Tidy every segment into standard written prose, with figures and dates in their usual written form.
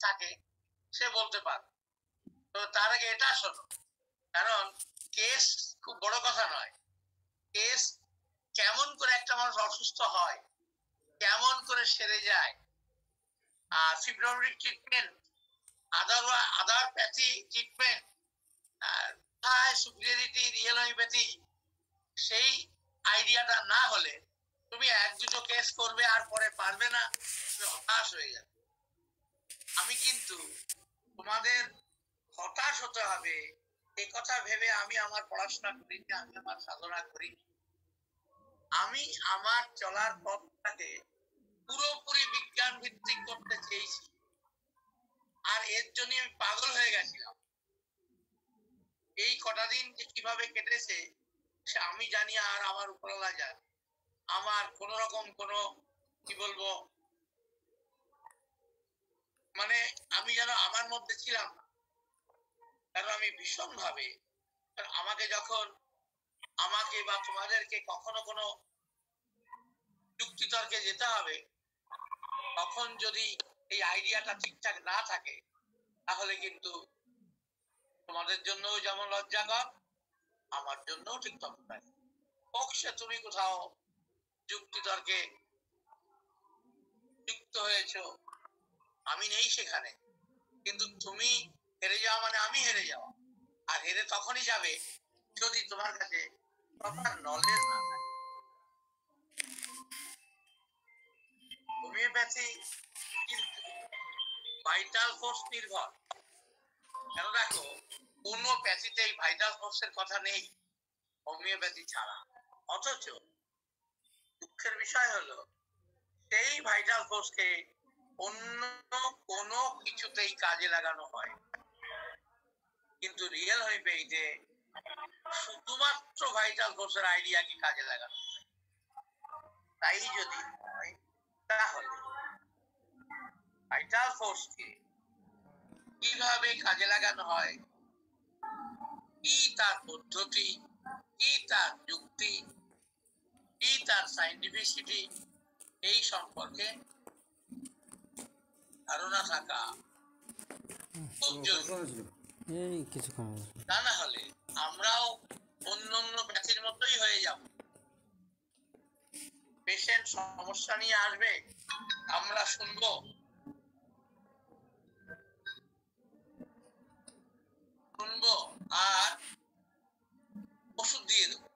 থাকে সে বলতে পারে। তো তার আগে এটা শোনো, কারণ কেস খুব বড় কথা নয়। কেস কেমন করে একটা মানুষ অসুস্থ হয়, কেমন করে সেরে যায়, আর ফিব্রোমিক treatment, other pathy treatment, superiority, real homeopathy, সেই আইডিয়াটা না হলে তুমি এক দুটো কেস করবে আর পরে পারবে না, তুমি হতাশ হয়ে যাবে। আমি কিন্তু তোমাদের হতাশ হতে হবে এ কথা ভেবে আমি আমার পড়াশোনা করিনি, আমি আমার সাধনা করিনি। আমি আমার চলার পথটাকে পুরোপুরি বিজ্ঞান ভিত্তিক করতে চেয়েছি, আর এর জন্য আমি পাগল হয়ে গেছিলাম। এই কটা দিন যে কিভাবে কেটেছে সে আমি জানি, আর আমার উপরওয়ালা জানে। আমার কোন রকম কি বলবো, মানে আমি যেন আমার মধ্যে ছিলাম না। কারণ আমি ভীষণ ভাবে, আমাকে যখন আমাকে বা তোমাদেরকে কখনো কোনো যুক্তিতর্কে যেতে হবে, তখন যদি এই আইডিয়াটা ঠিকঠাক না থাকে তাহলে কিন্তু তোমাদের জন্যও যেমন লজ্জাকর, আমার জন্যও ঠিক ততটাই। হোক সে তুমি কোথাও যুক্তিতর্কে যুক্ত হয়েছো, আমি নেই সেখানে, কিন্তু তুমি হেরে যাওয়া মানে আমি হেরে যাওয়া। আর হেরে তখনই যাবে যদি তোমার কাছে প্রপার নলেজ না থাকে। হোমিওপ্যাথি কিন্তু ভাইটাল ফোর্স নির্ভর। কেন দেখো, কোন প্যাথিতে এই ভাইটাল ফোর্সের কথা নেই হোমিওপ্যাথি ছাড়া। অথচ দুঃখের বিষয় হলো সেই ভাইটাল ফোর্সকে অন্য কোনো কিছুতেই কাজে লাগানো হয়, কিন্তু রিয়েল হোমিওপ্যাথিতে শুধুমাত্র ভাইটাল ফোর্সের আইডিয়াকে কাজে লাগানো। তাই যদি হয় তাহলে ভাইটাল ফোর্সকে কিভাবে কাজে লাগানো হয়, কি তার পদ্ধতি, কি তার যুক্তি, কি তার সাইন্টিফিসিটি, এই সম্পর্কে ধারণা থাকা খুব জরুরি। তা না হলে আমরাও অন্য প্যাথির মতোই হয়ে যাব। পেশেন্ট সমস্যা নিয়ে আসবে, আমরা শুনবো, আর ওষুধ দিয়ে দেবো,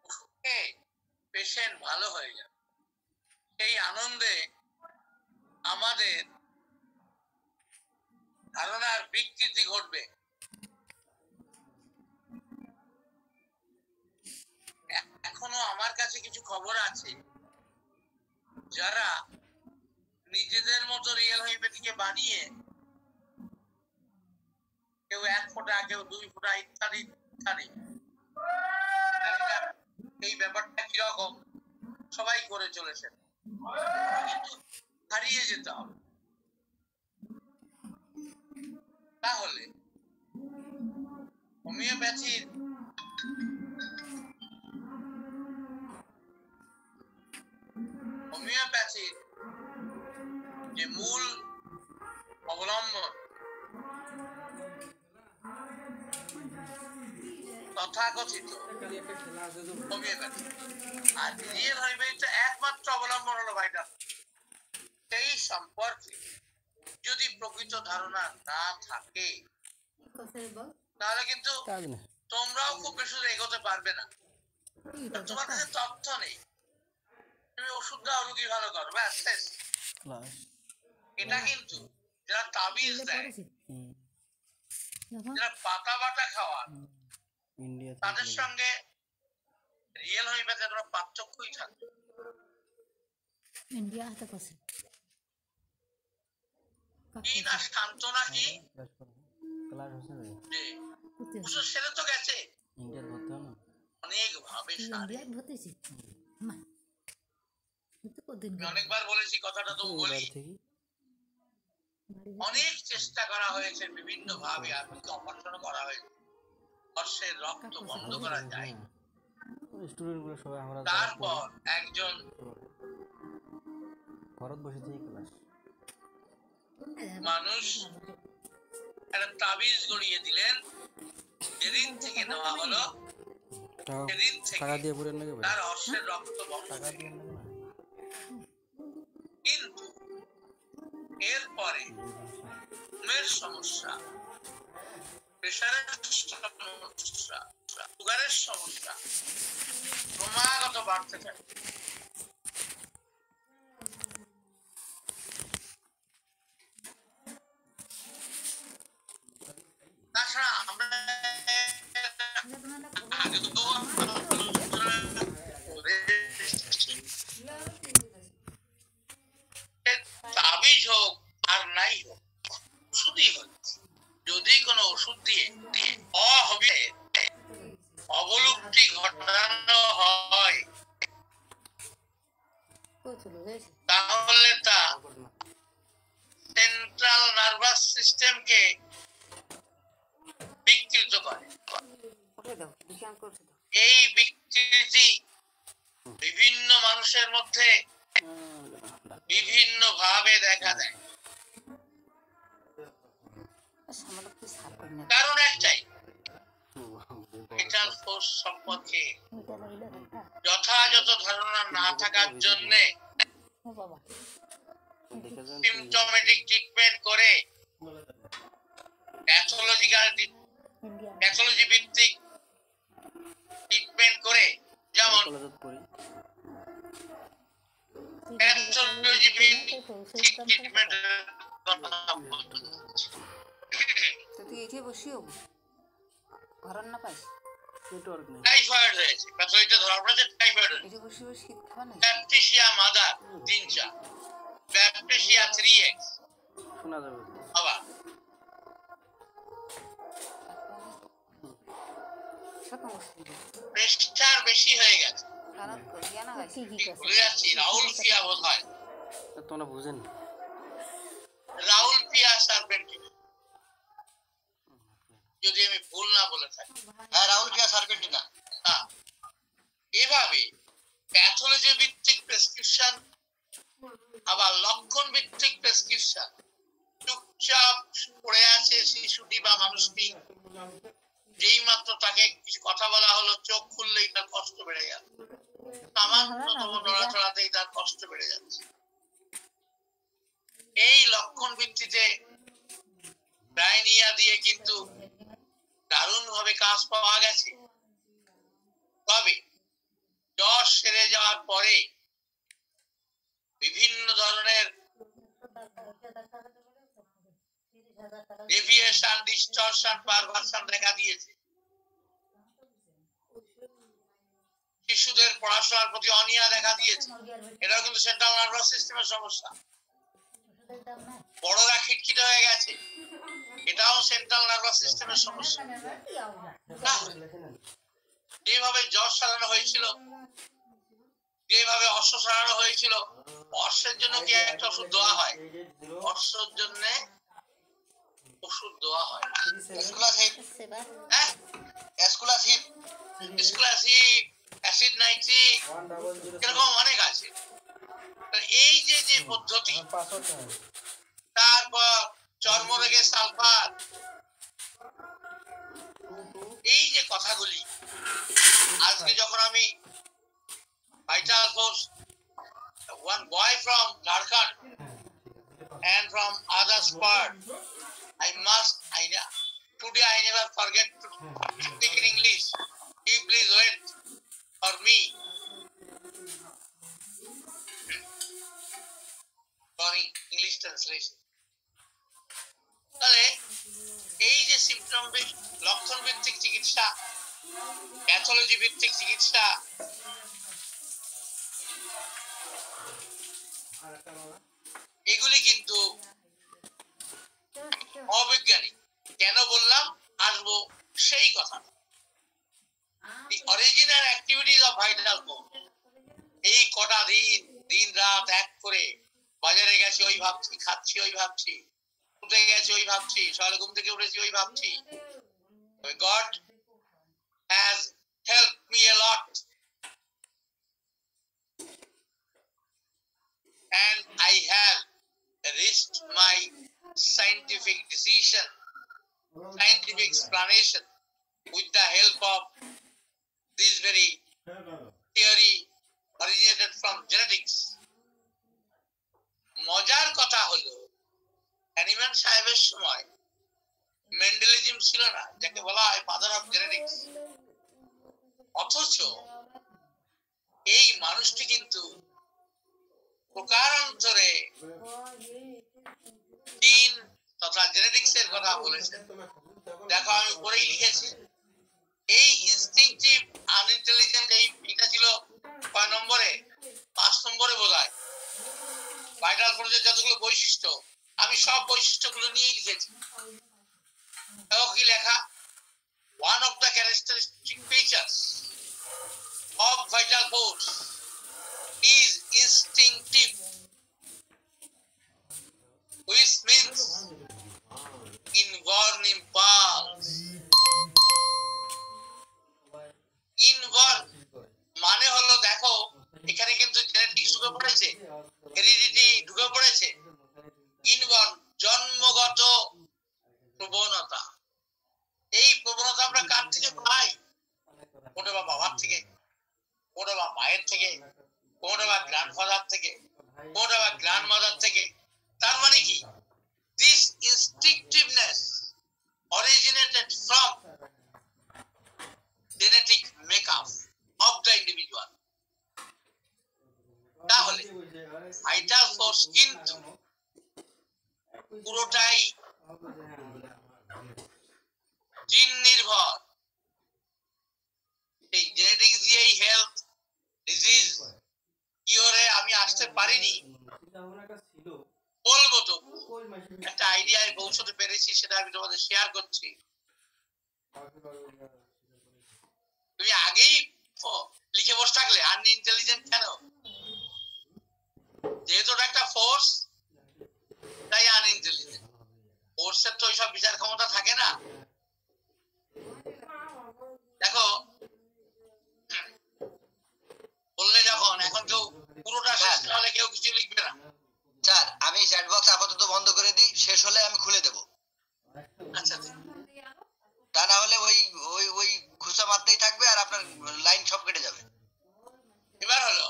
ওষুধে পেশেন্ট ভালো হয়ে যাবে। সেই আনন্দে আমাদের ধারণার বিকৃতি ঘটবে। এখনো আমার কাছে কিছু খবর আছে যারা নিজেদের মতো রিয়েল হোমিওপ্যাথিকে বানিয়ে কেউ 1 ফোঁটা, কেউ 2 ফোঁটা ইত্যাদি ইত্যাদি, এই ব্যাপারটা কিরকম সবাই করে চলেছেন, কিন্তু হারিয়ে যেতে হবে। তাহলে হোমিওপ্যাথির যে মূল অবলম্বন তথাকথিত হোমিওপ্যাথি, আর রিয়েল হোমিওপ্যাথিতে একমাত্র অবলম্বন হলো ভাইটাল। সেই সম্পর্কে যদি প্রকৃত ধারণা না থাকে তাহলে কিন্তু তোমরাও খুব বেশি এগোতে পারবে না। তোমার কাছে তথ্য নেই, তুমি ওষুধ দাও, রুগী ভালো করো, ব্যাস শেষ। এটা কিন্তু যারা তাবিজ দেয়, যারা পাতা বাটা খাওয়ার, তাদের সঙ্গে রিয়েল হোমিওপ্যাথির কোনো পার্থক্যই থাকবে। কি না সান্ত্বনা, কি ওষুধ সেরে তো গেছে অনেক ভাবে। অনেকবার বলেছি কথাটা, তো বলি, অনেক চেষ্টা করা হয়েছে বিভিন্ন ভাবে, আর অপারেশন করা হয়েছে, অর্শের রক্ত বন্ধ করা যায়। তারপর একজন মানুষ একটা তাবিজ গড়িয়ে দিলেন, যেদিন থেকে নেওয়া হলো সেদিন থেকে তার অশ্বের রক্ত বন্ধ হয়ে গেল। কিন্তু এরপরে ঘুমের সমস্যা, প্রেশারের সমস্যা, সুগারের সমস্যা ক্রমাগত বাড়তে থাকে। তাছাড়া আমরা তাবিজ হোক আর নাই হোক, ওষুধই হচ্ছে। যদি কোনো ওষুধ দিয়ে অহবে অবলুপ্তি ঘটানো হয়, তাহলে তা সেন্ট্রাল নার্ভাস সিস্টেমকে বিকৃত করে। এই বিকৃতি বিভিন্ন মানুষের মধ্যে বিভিন্ন ভাবে দেখা দেয়। কারণ একটাই, ভাইটাল ফোর্স সম্পর্কে যথাযথ ধারণা না থাকার জন্য সিম্পটোমেটিক ট্রিটমেন্ট করে প্যাথোলজি ভিত্তিক ট্রিটমেন্ট করে, যেমন প্যাথোলজি ভিত্তিক ট্রিটমেন্টের কথা বলছি। তুই এখানে বসিও ঘরন না পাইস টাইফয়েড হয়েছে, প্যাথোলজিতে ধরা পড়েছে টাইফয়েড হয়েছে। এখানে বসিও শীত খাবা না। ব্যাপটিসিয়া মাদার 3-4, ব্যাপটিসিয়া 3x শোনা যাবে আবার প্রেশার বেশি হয়ে গেছে। কারণ করিয়া না গাইছি ভুলে যাচ্ছি, রাহুল পিয়া বোধ হয়, তোমরা বুঝেন রাহুল পিয়া সার্পেন্টিন, যদি আমি ভুল না বলে থাকি। হ্যাঁ, রাহুল পিয়া সার্পেন্টিনা। হ্যাঁ, এভাবে প্যাথোলজি ভিত্তিক প্রেসক্রিপশন আবার লক্ষণ ভিত্তিক প্রেসক্রিপশন। চুপচাপ পড়ে আছে শিশুটি বা মানুষটি, যেই মাত্র তাকে কিছু কথা বলা হলো, চোখ খুললেই তার কষ্ট বেড়ে গেল, সামান্যতম নড়াচড়াতেই তার কষ্ট বেড়ে যাচ্ছে। এই লক্ষণ ভিত্তিতে ডায়নিয়া দিয়ে কিন্তু দারুণ ভাবে কাজ পাওয়া গেছে। তবে জ্বর সেরে যাওয়ার পরে বিভিন্ন ধরনের ডেভিয়েশন, ডিস্টরশন, পারভার্সন দেখা দিয়েছে। শিশুদের পড়াশোনার প্রতি অনীহা দেখা দিয়েছে। এটাও কিন্তু সেন্ট্রাল নার্ভাস সিস্টেমের সমস্যা। বড়রা খিটখিটে হয়ে গেছে, এটাও সেন্ট্রাল নার্ভাস সিস্টেমের সমস্যা। যেভাবে জ্বর সারানো হয়েছিল, যেভাবে অশ্ব সারানো হয়েছিল, অশ্বের জন্য কি একটা ওষুধ দেওয়া হয়? অশ্বের জন্য ওষুধ দেওয়া হয় অ্যাসিড নাইট্রিক, এরকম অনেক আছে। এই যে যে পদ্ধতি, তারপর চর্মরোগে সালফার, এই যে কথাগুলি, আজকে যখন আমি vital force, one boy from Jharkhand and from others part, today I never forget to speak in English. You please wait for me. Sorry, English translation. তাহলে এই যে সিম্পটম, লক্ষণ ভিত্তিক চিকিৎসা, প্যাথোলজি ভিত্তিক চিকিৎসা, এগুলি কিন্তু অবৈজ্ঞানিক। কেন বললাম, আসবো সেই কথা। The original activities of vital force, এই কটা দিন রাত এক করে বাজারে গেছি ওই ভাবছি, খাচ্ছি ওই ভাবছি, উঠে গেছি ওই ভাবছি, সকালে ঘুম থেকে উঠেছি ওই ভাবছি। God has helped me a lot and I have reached my scientific decision, scientific explanation with the help of this very theory originated from genetics. মজার কথা হলো হ্যানিম্যান সাহেবের সময় মেন্ডেলিজম ছিল না, যাকে বলা হয় ফাদার অফ জেনেটিক্স। অথচ এই মানুষটি কিন্তু প্রকারান্তরে জিন তথা জেনেটিক্স এর কথা বলেছেন। দেখো আমি উপরেই লিখেছি, এই ইনস্টিংক্টিভ আনইন্টেলিজেন্ট, এই এটা ছিল কয় নম্বরে? 5 নম্বরে বোধহয়। ভাইটাল ফোর্সের যতগুলো বৈশিষ্ট্য, আমি সব বৈশিষ্ট্যগুলো নিয়েই লিখেছি। দেখো কি লেখা, one of the characteristic features of vital force is instinctive, which means inborn impulse. Inborn মানে হলো, দেখো এখানে কিন্তু জেনেটিক্স ঢুকে পড়েছে, হেরিডিটি ঢুকে পড়েছে। ইনবর্ন জন্মগত প্রবণতা। এই প্রবণতা আমরা কার থেকে পাই? কোনটা বা বাবার থেকে, কোনটা বা মায়ের থেকে, কোনটা বা গ্র্যান্ডফাদার থেকে, কোনটা বা গ্র্যান্ডমাদার থেকে। তার মানে কি, this instinctiveness originated from genetic makeup of the individual. তাহলে ভাইটাল ফোর্স কিন্তু পুরোটাই জিন নির্ভর। এই জেনেটিক্স দিয়েই হেলথ ডিজিজ কিওরে আমি আসতে পারিনি, বলবো তো একটা আইডিয়ায় পৌঁছতে পেরেছি, সেটা আমি তোমাদের শেয়ার করছি। তুমি আগেই লিখে বসে থাকলে আনইন্টেলিজেন্ট কেন? যেহেতু ওটা একটা ফোর্স, তাই আনইন্টেলিজেন্ট। ফোর্সের তো ওইসব বিচার ক্ষমতা থাকে না। দেখো বললে যখন, এখন কেউ পুরোটা শেষ না হলে কেউ কিছু লিখবে না। স্যার, আমি চ্যাট বক্স আপাতত বন্ধ করে দিই, শেষ হলে আমি খুলে দেব। আচ্ছা, তা না হলে ওই ওই ওই খুঁচা মারতেই থাকবে আর আপনার লাইন সব কেটে যাবে। এবার হলো,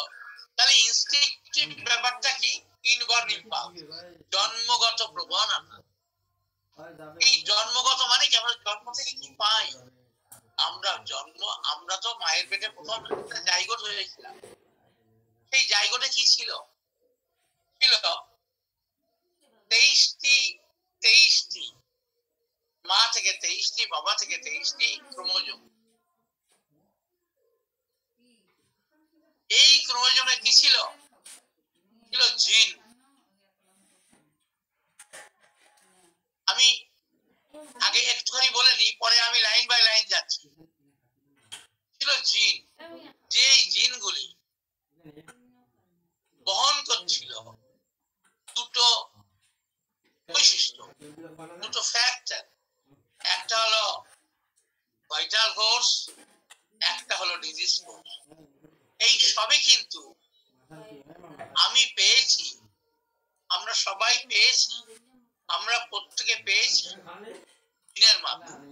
তাহলে ইনস্টিংক্টিভ ব্যাপারটা কি? ইনবর্ন ইম্পালস, জন্মগত প্রবণতা। এই জন্মগত মানে কি, আমরা জন্ম থেকে কি পাই? আমরা তো মায়ের পেটে প্রথম জাইগোট হয়েছিলাম। সেই জাইগোটে কি ছিল? ছিল 23টি মা থেকে 23টি, বাবা থেকে 23টি ক্রোমোজোম। এই ক্রোমোজোমে কি ছিল? ছিল জিন। আমি আগে একটুখানি বলে নি, পরে আমি লাইন বাই লাইন যাচ্ছি। ছিল জিন, যে জিনগুলি বহন করছিল দুটো বৈশিষ্ট্য, দুটো ফ্যাক্টর। একটা হলো ভাইটাল ফোর্স, একটা হলো ডিজিজ ফোর্স। এই সবই কিন্তু আমি পেয়েছি, আমরা সবাই পেয়েছি, আমরা প্রত্যেকে পেয়েছি জিনের মাধ্যমে।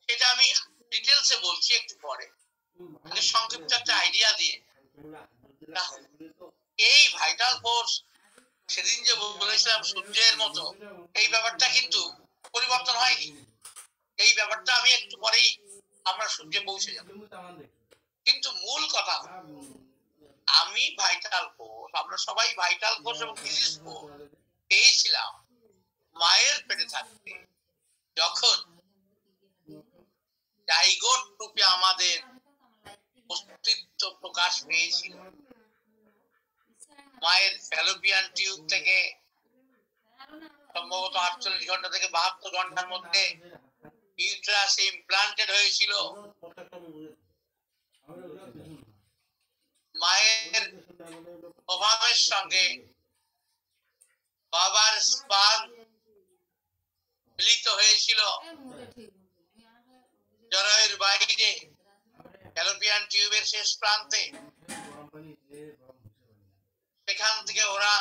সেটা আমি ডিটেলসে বলছি একটু পরে, সংক্ষিপ্ত একটা আইডিয়া দিয়ে। এই ভাইটাল ফোর্স, সেদিন যে বলেছিলাম সূর্যের মতো, এই ব্যাপারটা কিন্তু পরিবর্তন হয়নি। এই ব্যাপারটা আমি একটু পরেই আমরা সূর্যে পৌঁছে যাব। কিন্তু মূল কথা, আমি ভাইটাল ফোর্স, আমরা সবাই ভাইটাল ফোর্স এবং ডিজিজ ফোর্স পেয়েছিলাম মায়ের পেটে থাকতে, যখন জাইগোট রূপে আমাদের অস্তিত্ব প্রকাশ পেয়েছিল। মায়ের ফ্যালোপিয়ান টিউব থেকে সম্ভবত 48 ঘন্টা থেকে 72 ঘন্টার মধ্যে ইউট্রাসে ইমপ্লান্টেড হয়েছিল। মায়ের অভাবের সঙ্গে বাবার স্পার্ম মিলিত হয়েছিল জরায়ুর বাইরে, ফ্যালোপিয়ান টিউবের শেষ প্রান্তে। সেখান থেকে ওরা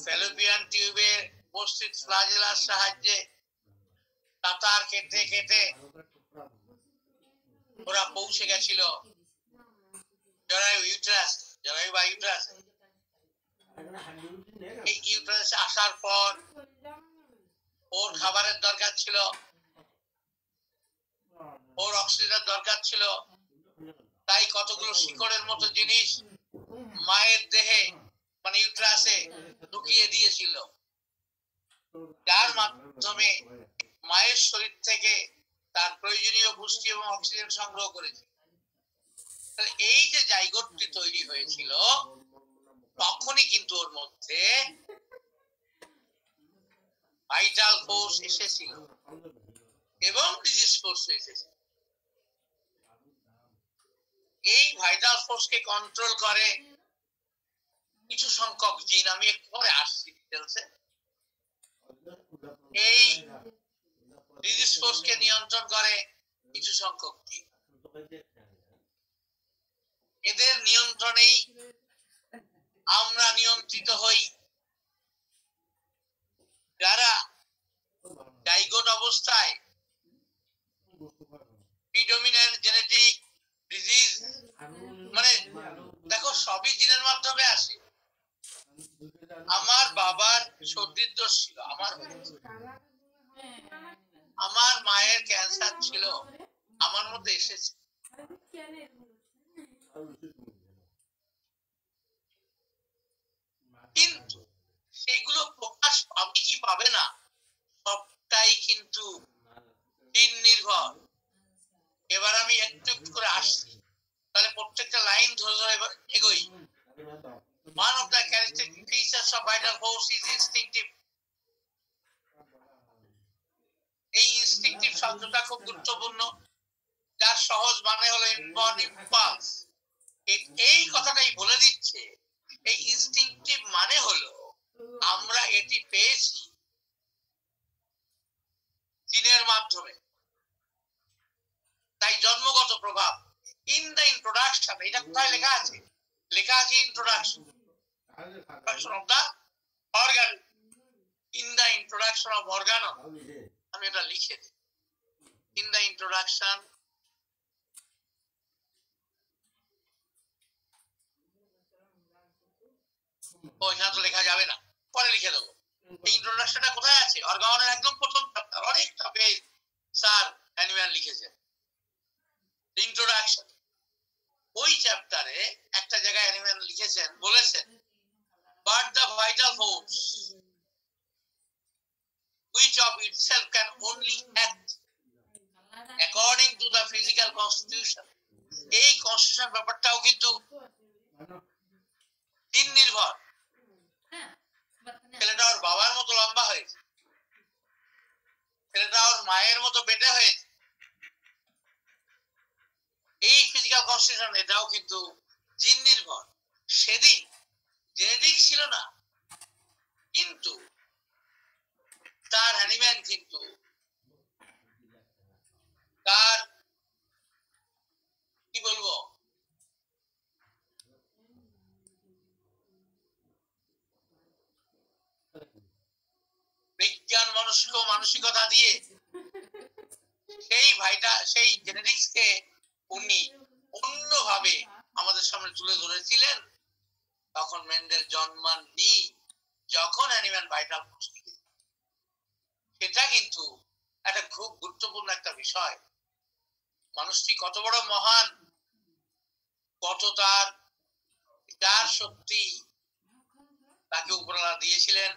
ফ্যালোপিয়ান টিউবের উপস্থিত ফ্লাজেলার সাহায্যে তাতার কেটে কেটে ওরা পৌঁছে গেছিল জরায়ু ইউট্রাস, জরায়ু বা ইউট্রাস। এই ইউট্রাসে আসার পর ওর খাবারের দরকার ছিল, ওর অক্সিজেনের দরকার ছিল, তাই কতগুলো শিকড়ের মতো জিনিস মায়ের দেহে মানে ইউট্রাসে ঢুকিয়ে দিয়েছিল, যার মাধ্যমে মায়ের শরীর থেকে তার প্রয়োজনীয় পুষ্টি এবং অক্সিজেন সংগ্রহ করেছে। এই যে জাইগোটটি তৈরি হয়েছিল তখনই কিন্তু ওর মধ্যে ভাইটাল ফোর্স এসেছিল এবং ডিজিজ ফোর্স এসেছিল। এই ভাইটাল ফোর্সকে কন্ট্রোল করে কিছু সংখ্যক জিন, আমি একটু পরে আসছি ডিটেলসে। এই ডিজিজ ফোর্সকে নিয়ন্ত্রণ করে কিছু সংখ্যক জিন। এদের নিয়ন্ত্রণেই আমরা নিয়ন্ত্রিত হই। যারা জাইগোট অবস্থায় প্রিডমিনেন্ট জেনেটিক ডিজিজ, মানে দেখো সবই জিনের মাধ্যমে আসে। আমার বাবার সর্দির দোষ ছিল, আমার মায়ের ক্যান্সার ছিল, আমার মধ্যে এসেছে। কিন্তু সেগুলো প্রকাশ পাবে কি পাবে না সবটাই কিন্তু জিন নির্ভর। এবার আমি একটু একটু করে আসছি, তাহলে প্রত্যেকটা লাইন ধরে ধরে এবার এগোই। One of the characteristic features of vital force is instinctive. এই ইনস্টিংক্টিভ শব্দটা খুব গুরুত্বপূর্ণ, যার সহজ মানে হলো ইনবর্ন ইম্পালস। এই কথাটাই বলে দিচ্ছে এই ইনস্টিংক্টিভ মানে হলো আমরা এটি পেয়েছি জিনের মাধ্যমে, তাই জন্মগত প্রভাব। ইন দ্য ইন্ট্রোডাকশন, এটা কোথায় লেখা আছে? লেখা আছে introduction of the organ, in the introduction of organon, আমি এটা লিখে দিই। in the introduction ওইখানে তো লেখা যাবে না, পরে লিখে দেবো। এই ইন্ট্রোডাকশনটা কোথায় আছে? অর্গানের একদম প্রথম চ্যাপ্টার, অনেকটা পেজ স্যার হ্যানিম্যান লিখেছেন ইন্ট্রোডাকশন। ওই চ্যাপ্টারে একটা জায়গায় হ্যানিম্যান লিখেছেন, বলেছেন but the vital force which of itself can only act according to the physical constitution, এই কনস্টিটিউশন ব্যাপারটাও কিন্তু জিন নির্ভর। ছেলেটা ওর বাবার মতো লম্বা হয়েছে, ছেলেটা ওর মায়ের মতো বেটে হয়েছে, এই ফিজিক্যাল কনস্টিটিউশন এটাও কিন্তু জিন নির্ভর। সেদিন জেনেটিক্স ছিল না, কিন্তু তার হ্যানিম্যান কিন্তু তার কি বলবো বিজ্ঞান মনস্ক মানসিকতা দিয়ে সেই জেনেটিক্স কে উনি অন্যভাবে আমাদের সামনে তুলে ধরেছিলেন। তখন মেন্ডেল জন্মাননি, যখন অ্যানিম্যাল ভাইটাল ফোর্স, সেটা কিন্তু একটা খুব গুরুত্বপূর্ণ একটা বিষয়। মানুষটি কত বড় মহান, কত তার শক্তি তাকে উপরওয়ালা দিয়েছিলেন।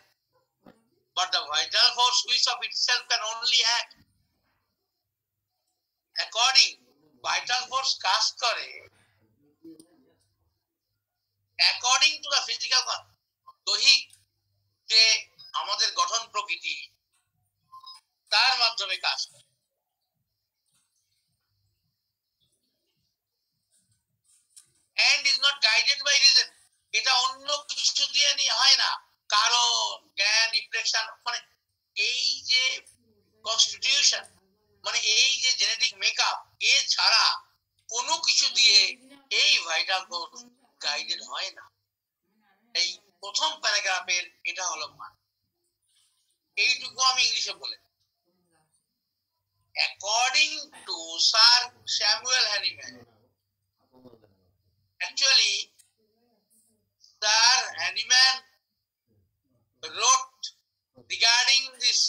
But the vital force which of itself can only act according, vital force কাজ করে according to the physical, দৈহিক যে আমাদের গঠন প্রকৃতি, তার মাধ্যমে কাজ করে। and is not guided by reason, এটা অন্য কিছু দিয়ে হয় না। কারণ জ্ঞান রিফ্লেকশন মানে এই যে কনস্টিটিউশন মানে এই যে জেনেটিক মেকআপ, এ ছাড়া কোনো কিছু দিয়ে এই ভাইটাল ফোর্স গাইডেড হয় না। এই প্রথম প্যারাগ্রাফের এটা হলো মান। এইটুকু আমি ইংলিশে বলে, according to sir Samuel Hahnemann, actually Sir Hahnemann wrote regarding this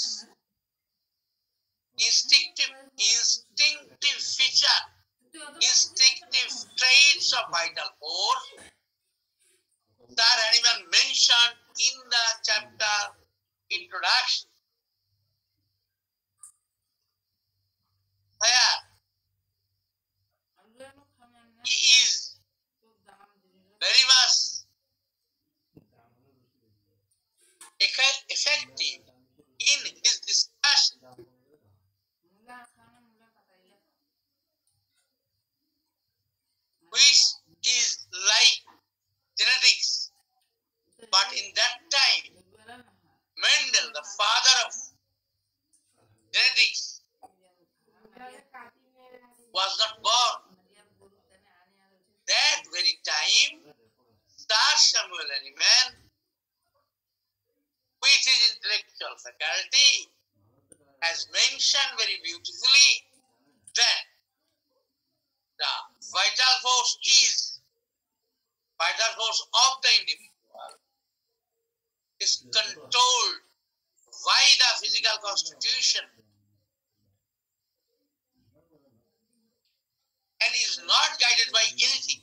instinctive feature, instinctive traits of vital force. Sir Hahnemann mentioned in the chapter introduction, where he is very much effective in his discussion, which is like genetics. But in that time, Mendel, the father of genetics, was not born. That very time, Sir Samuel Hahnemann, with his intellectual faculty, has mentioned very beautifully that the vital force of the individual is controlled by the physical constitution and is not guided by anything.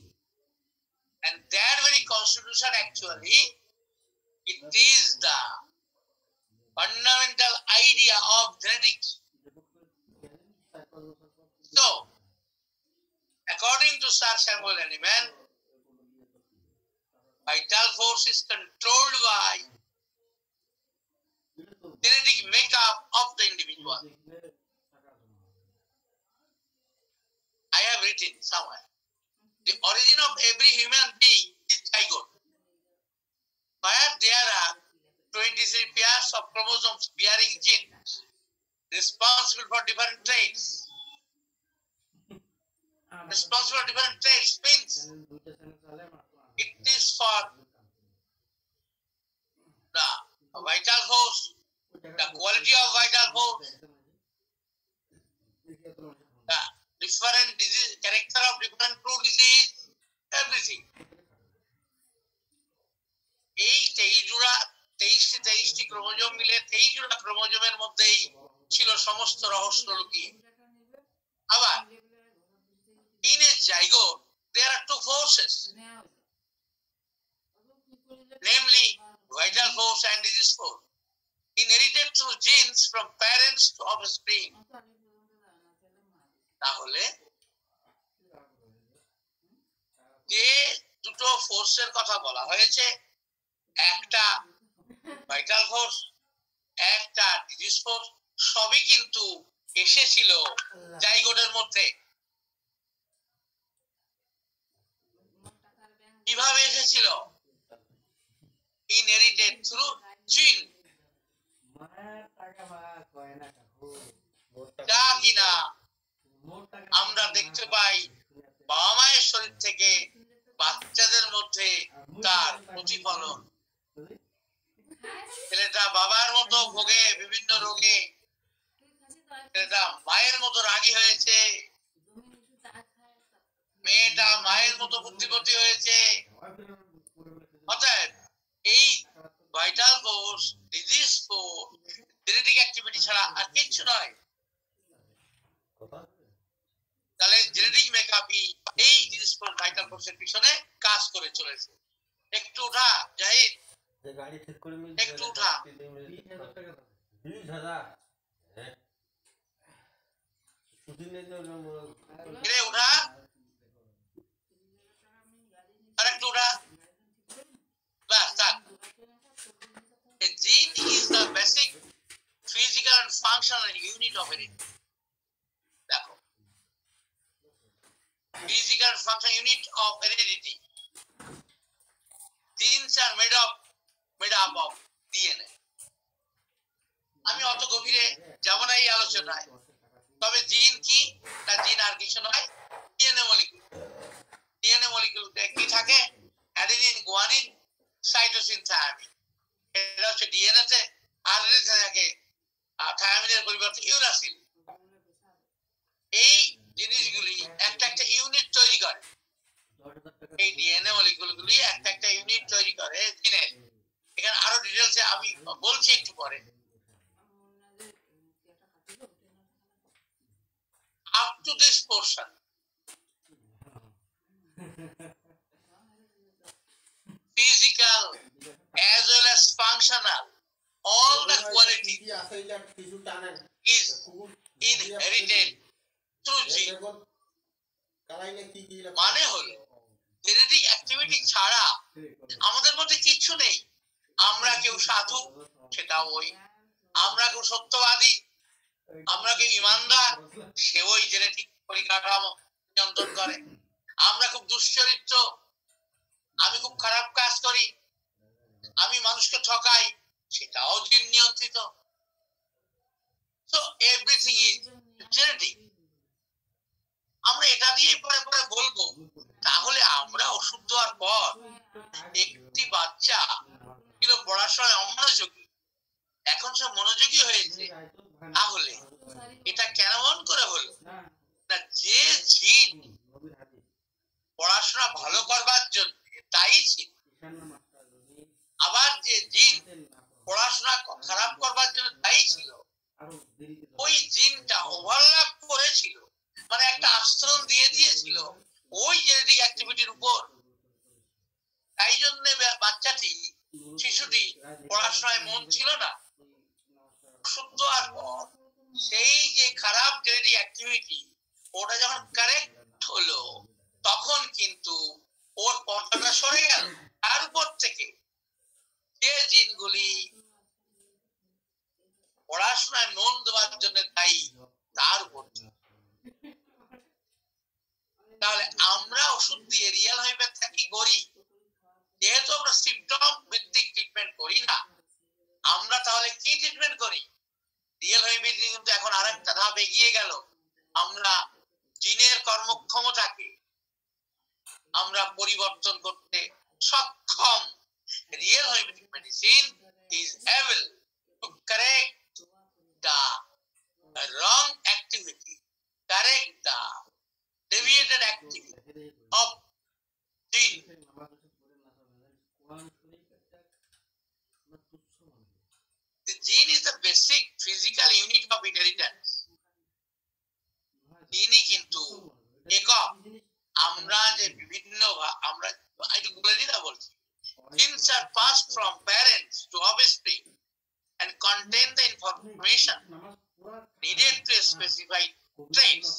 And that very constitution actually, it is the fundamental idea of genetics. So, according to Sir Samuel Hahnemann, vital force is controlled by genetic makeup of the individual. I have written somewhere, the origin of every human being is zygote, where there are 23 pairs of chromosomes bearing genes responsible for different traits. Responsible for different traits means it is for the vital force, the quality of vital force, the different disease, character of different true disease, everything. এই 23টি chromosome মিলে 23 জোড়া ক্রোমোজোমের মধ্যেই ছিল সমস্ত রহস্য লুকিয়ে। আবার in a zygote there are two forces, namely vital force and disease force, inherited through genes from parents to offspring. তাহলে যে দুটো ফোর্সের কথা বলা হয়েছে, একটা ভাইটাল ফোর্স, একটা ডিজিজ ফোর্স, সবই কিন্তু এসেছিল জাইগোটের মধ্যে। কিভাবে এসেছিল? ইনহেরিটেড থ্রু জিন, যা কিনা আমরা দেখতে পাই বাবা মায়ের শরীর থেকে বাচ্চাদের মধ্যে তার প্রতিফলন। ছেলেটা বাবার মতো ভোগে বিভিন্ন রোগে, ছেলেটা মায়ের মতো রাগী হয়েছে, মেয়েটা মায়ের মতো বুদ্ধিমতী হয়েছে। অতএব এই vital force, disease force, genetic activity ছাড়া আর কিচ্ছু নয়। তাহলে জেনেটিক মেকআপই এই ডিজিজ ফোর্স, ভাইটাল ফোর্সের পিছনে কাজ করে চলেছে। একটু উঠা জাহিদ, একটু উঠা, 20,000 উঠা, আর একটু উঠা। A gene is the basic physical and functional unit of heredity. দেখো, physical and functional unit of heredity. Genes are made up of DNA. আমি অত গভীরে যাব না এই আলোচনায়, তবে জিন কি না, জিন আর কিছু নয়, ডিএনএ মলিকিউল। ডিএনএ মলিকিউলতে কি থাকে? Adenine, guanine, cytosine thymine. এটা হচ্ছে ডিএনএ তে, আরএনএ তে থাকে থায়ামিনের পরিবর্তে ইউরাসিল। এই জিনিসগুলি একটা একটা ইউনিট তৈরি করে। এই ডিএনএ মলিকুলগুলি একটা একটা ইউনিট তৈরি করে জিনের। এখানে আরো ডিটেইলসে আমি বলছি একটু পরে। Up to this portion physical as well as functional, all the quality is inherited through gene. মানে হলো জেনেটিক অ্যাক্টিভিটি ছাড়া আমাদের মধ্যে কিচ্ছু নেই। আমরা কেউ সাধু, সেটা ওই। আমরা কেউ সত্যবাদী, আমরা কেউ ইমানদার, সে ওই জেনেটিক পরিকাঠামো নিয়ন্ত্রণ করে। আমরা খুব দুশ্চরিত্র, আমি খুব খারাপ কাজ করি, আমি মানুষকে ঠকাই, সেটাও জিন নিয়ন্ত্রিত। So everything is genetic. আমরা এটা দিয়েই পরে পরে বলবো, তাহলে আমরা ওষুধ দেওয়ার পর একটি বাচ্চা ছিল পড়াশোনায় অমনোযোগী, এখন সে মনোযোগী হয়েছে, তাহলে এটা কেমন করে হলো না? যে জিন পড়াশোনা ভালো করবার জন্য তাই ছিল, আবার যে জিন পড়াশোনা খারাপ করবার জন্য তাই ছিল, ওই জিনটা ওভারল্যাপ করেছিল, মানে একটা আস্তরণ দিয়ে দিয়েছিল ওই জেনেটিক অ্যাক্টিভিটির উপর। তাই জন্য বাচ্চাটি, শিশুটি পড়াশোনায় মন ছিল না। ওষুধ দেওয়ার পর সেই যে খারাপ জেনেটিক অ্যাক্টিভিটি, ওটা যখন কারেক্ট হলো, তখন কিন্তু ওর পর্দাটা সরে গেল। তার উপর থেকে যে জিনগুলি পড়াশোনায় মন দেওয়ার জন্য দায়ী, তার উপর। তাহলে আমরা ওষুধ দিয়ে রিয়েল হোমিওপ্যাথি কি করি? যেহেতু আমরা সিম্পটম ভিত্তিক ট্রিটমেন্ট করি না, আমরা তাহলে কি ট্রিটমেন্ট করি? রিয়েল হোমিওপ্যাথি কিন্তু এখন আরেকটা ধাপ এগিয়ে গেল। আমরা জিনের কর্মক্ষমতাকে আমরা পরিবর্তন করতে সক্ষম। Real homeopathic medicine is able to correct the wrong activity, correct the deviated activity of gene. The gene is the basic physical unit of inheritance. Gene কিন্তু একক। আমরা যে বিভিন্ন আমরা একটু বলে দিই না, বলছি genes are passed from parents to offspring and contain the information needed to specify traits.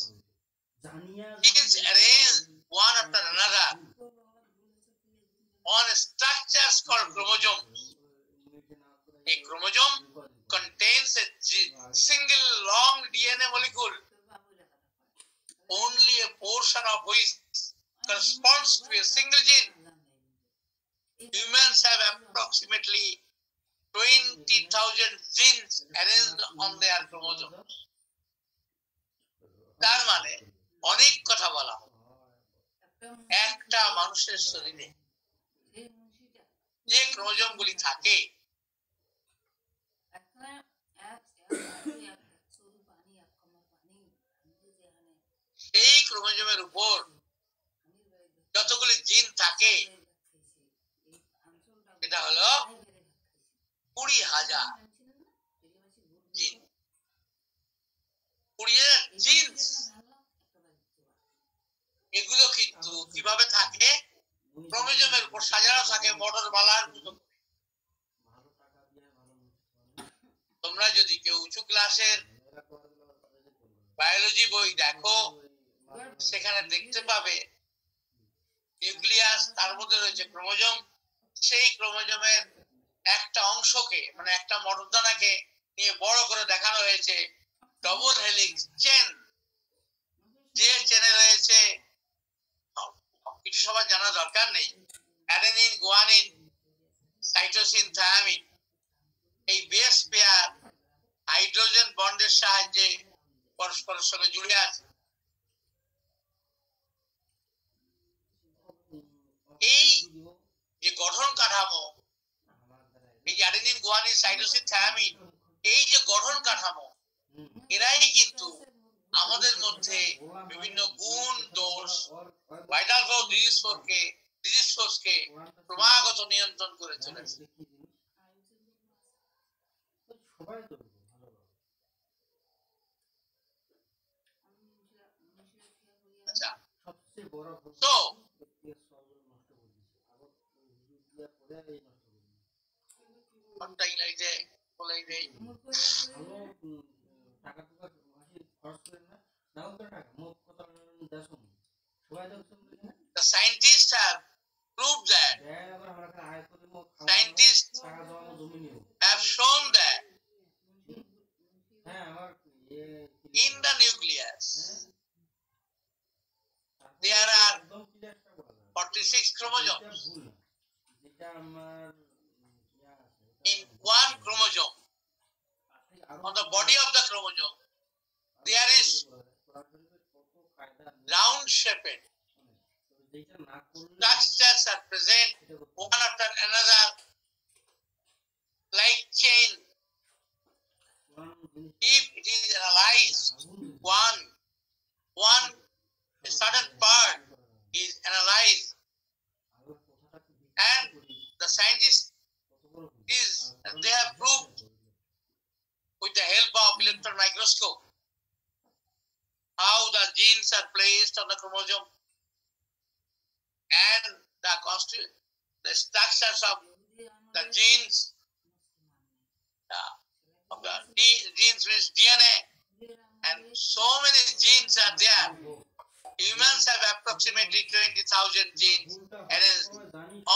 Genes arranged one after another on structures called chromosomes. A chromosome contains a single long DNA molecule, only a portion of which corresponds to a single gene. Humans have approximately 20,000 genes arranged on their chromosomes. তার মানে অনেক কথা বলা হয়। একটা মানুষের শরীরে যে ক্রোমোজোম গুলি থাকে, সেই ক্রোমোজোমের উপর যতগুলি জিন থাকে, এটা হলো 20,000 জিন। 20,000 জিনস। এগুলো কিন্তু কিভাবে থাকে? ক্রোমোজোমের উপর সাজানো থাকে মোটর বালার মতো। তোমরা যদি কেউ উঁচু ক্লাসের বায়োলজি বই দেখো, সেখানে দেখতে পাবে নিউক্লিয়াস, তার মধ্যে রয়েছে ক্রোমোজোম। সেই ক্রোমোজোমের একটা অংশকে, মানে একটা মটরদানাকে নিয়ে বড় করে দেখানো হয়েছে ডবল হেলিক্স চেন। যে চেনে রয়েছে, কিছু সবার জানা দরকার নেই, অ্যাডেনিন, গুয়ানিন, সাইটোসিন, থায়ামিন, এই বেস পেয়ার হাইড্রোজেন বন্ডের সাহায্যে পরস্পরের সঙ্গে জুড়ে আছে। এই যে গঠন কাঠামো, এই যে অ্যাডেনিন, গুয়ানিন, সাইটোসিন, থায়ামিন, এই যে গঠন কাঠামো, এরাই কিন্তু আমাদের মধ্যে বিভিন্ন গুণ দোষ, ভাইটাল ফোর্স, ডিজিজ ফোর্সকে ক্রমাগত নিয়ন্ত্রণ করে চলেছে। আচ্ছা, তো এই যে বলে যে the scientists have proved that, scientists have shown that in the nucleus there are 46 chromosomes. In one chromosome, on the body of the chromosome, there is round shaped structures are present one after another like chain. If it is analyzed, one a certain part is analyzed, and the scientists they have proved with the help of electron microscope how the genes are placed on the chromosome and the structures of the genes, of the genes means DNA, and so many genes are there. Humans have approximately 20,000 genes arranged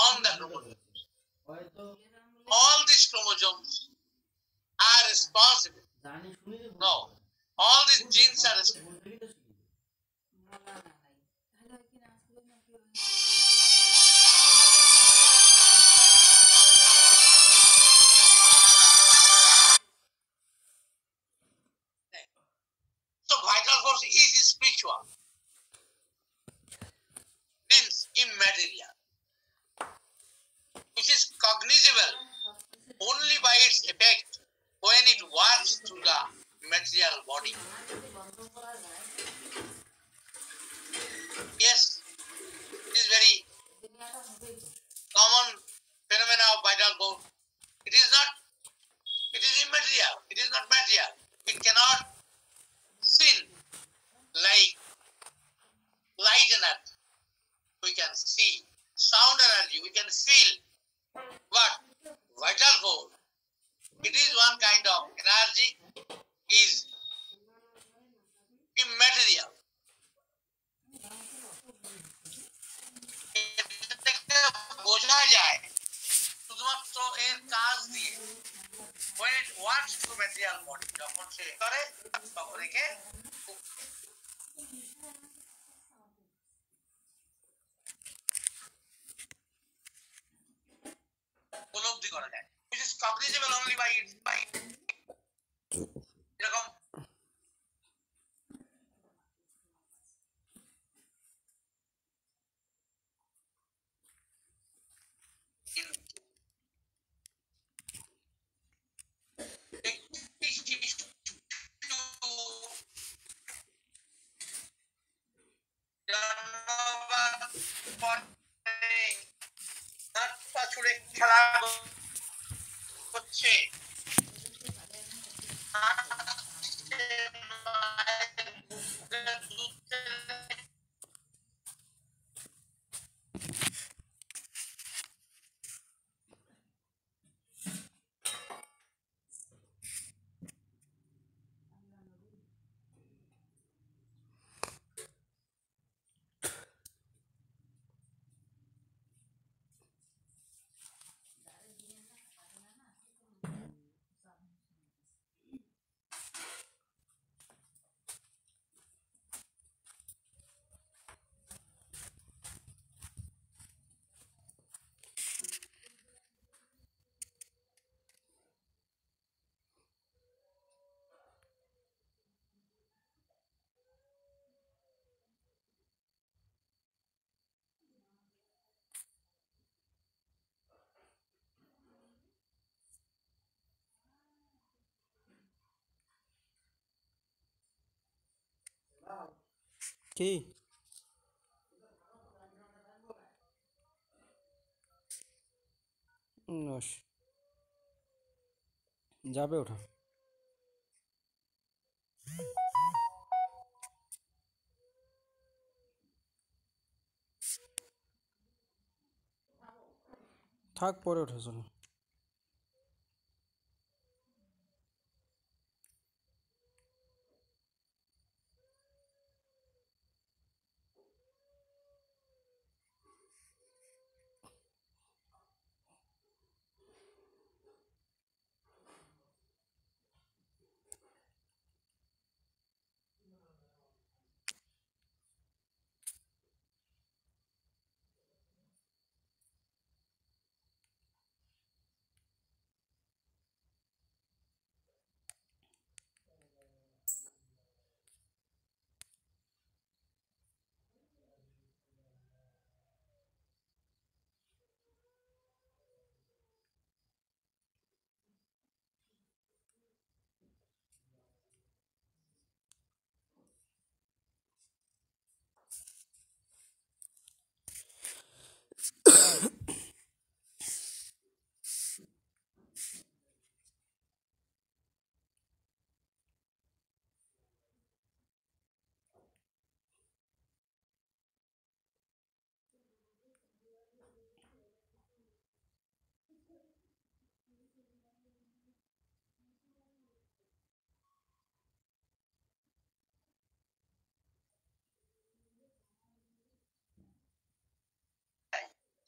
on the chromosome. All these chromosomes are responsible. No, all these genes are responsible. So vital force is spiritual, means immaterial, which is cognizable only by its effect when it works through the material body. Yes, it is very common phenomena of vital force. It is immaterial. It is not material. It cannot sin like light energy. We can see sound energy. We can feel. But vital force, it is one kind of energy, is immaterial. বোঝা যায় শুধুমাত্র এর কাজ দিয়ে। When it works through material body, যখন সে করে তখন একে উপলব্ধি করা যায়, which is cognizable only by its mind. এরকম খেলা হচ্ছে কি নস যাবে ওঠা থাক পরে ওঠা চলো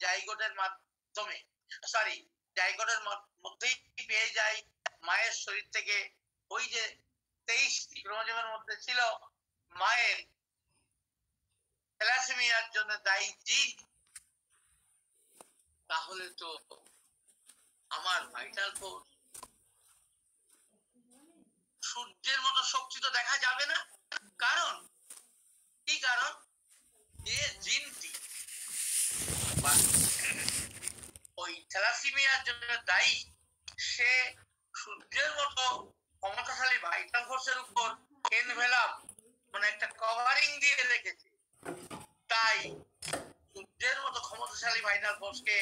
জাইগোটের মাধ্যমে সরি জাইগোটের মধ্যেই পেয়ে যায় মায়ের শরীর থেকে ওই যে 23টি ক্রোমোজোমের মধ্যে ছিল মায়ের থ্যালাসেমিয়ার জন্য দায়ী জিন, তাহলে তো আমার ভাইটাল ফোর্স সূর্যের মতো শক্তি তো দেখা যাবে না। কারণ কি কারণ যে জিনটি ওই থ্যালাসেমিয়ার জন্য দায়ী সে সূর্যের মতো ক্ষমতাশালী ভাইটাল ফোর্সের উপর এনভেলাপ মানে একটা কভারিং দিয়ে রেখেছে। তাই সূর্যের মতো ক্ষমতাশালী ভাইটাল ফোর্সকে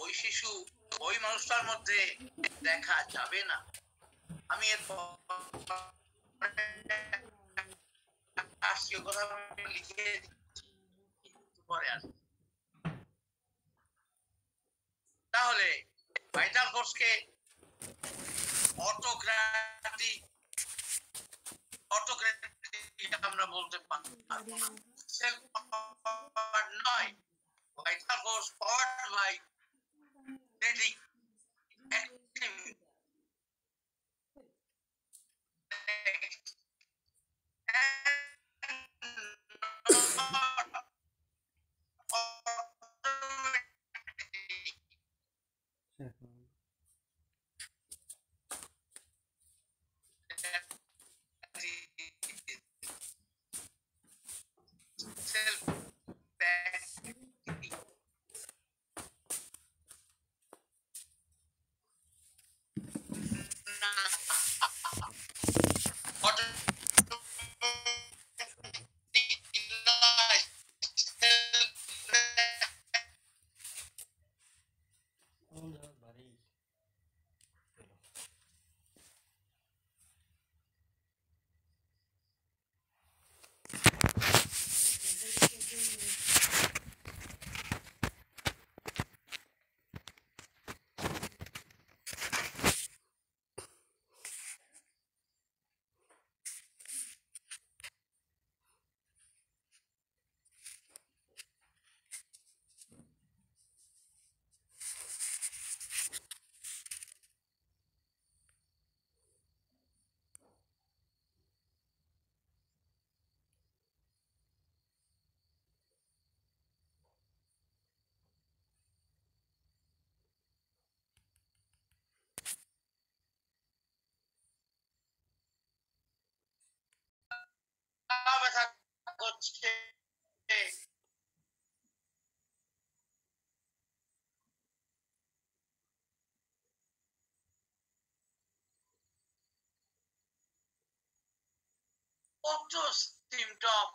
ওই শিশু ওই মানুষটার মধ্যে দেখা যাবে না। আমি এর কথা লিখে পরে আসবো। তাহলে ভাইটাল ফোর্সকে অটোক্রেটিক আমরা বলতে পারবো না, সেলফ পাওয়ার নয়। Vital force powered by critic activity. ব্যথা করছে, কত symptom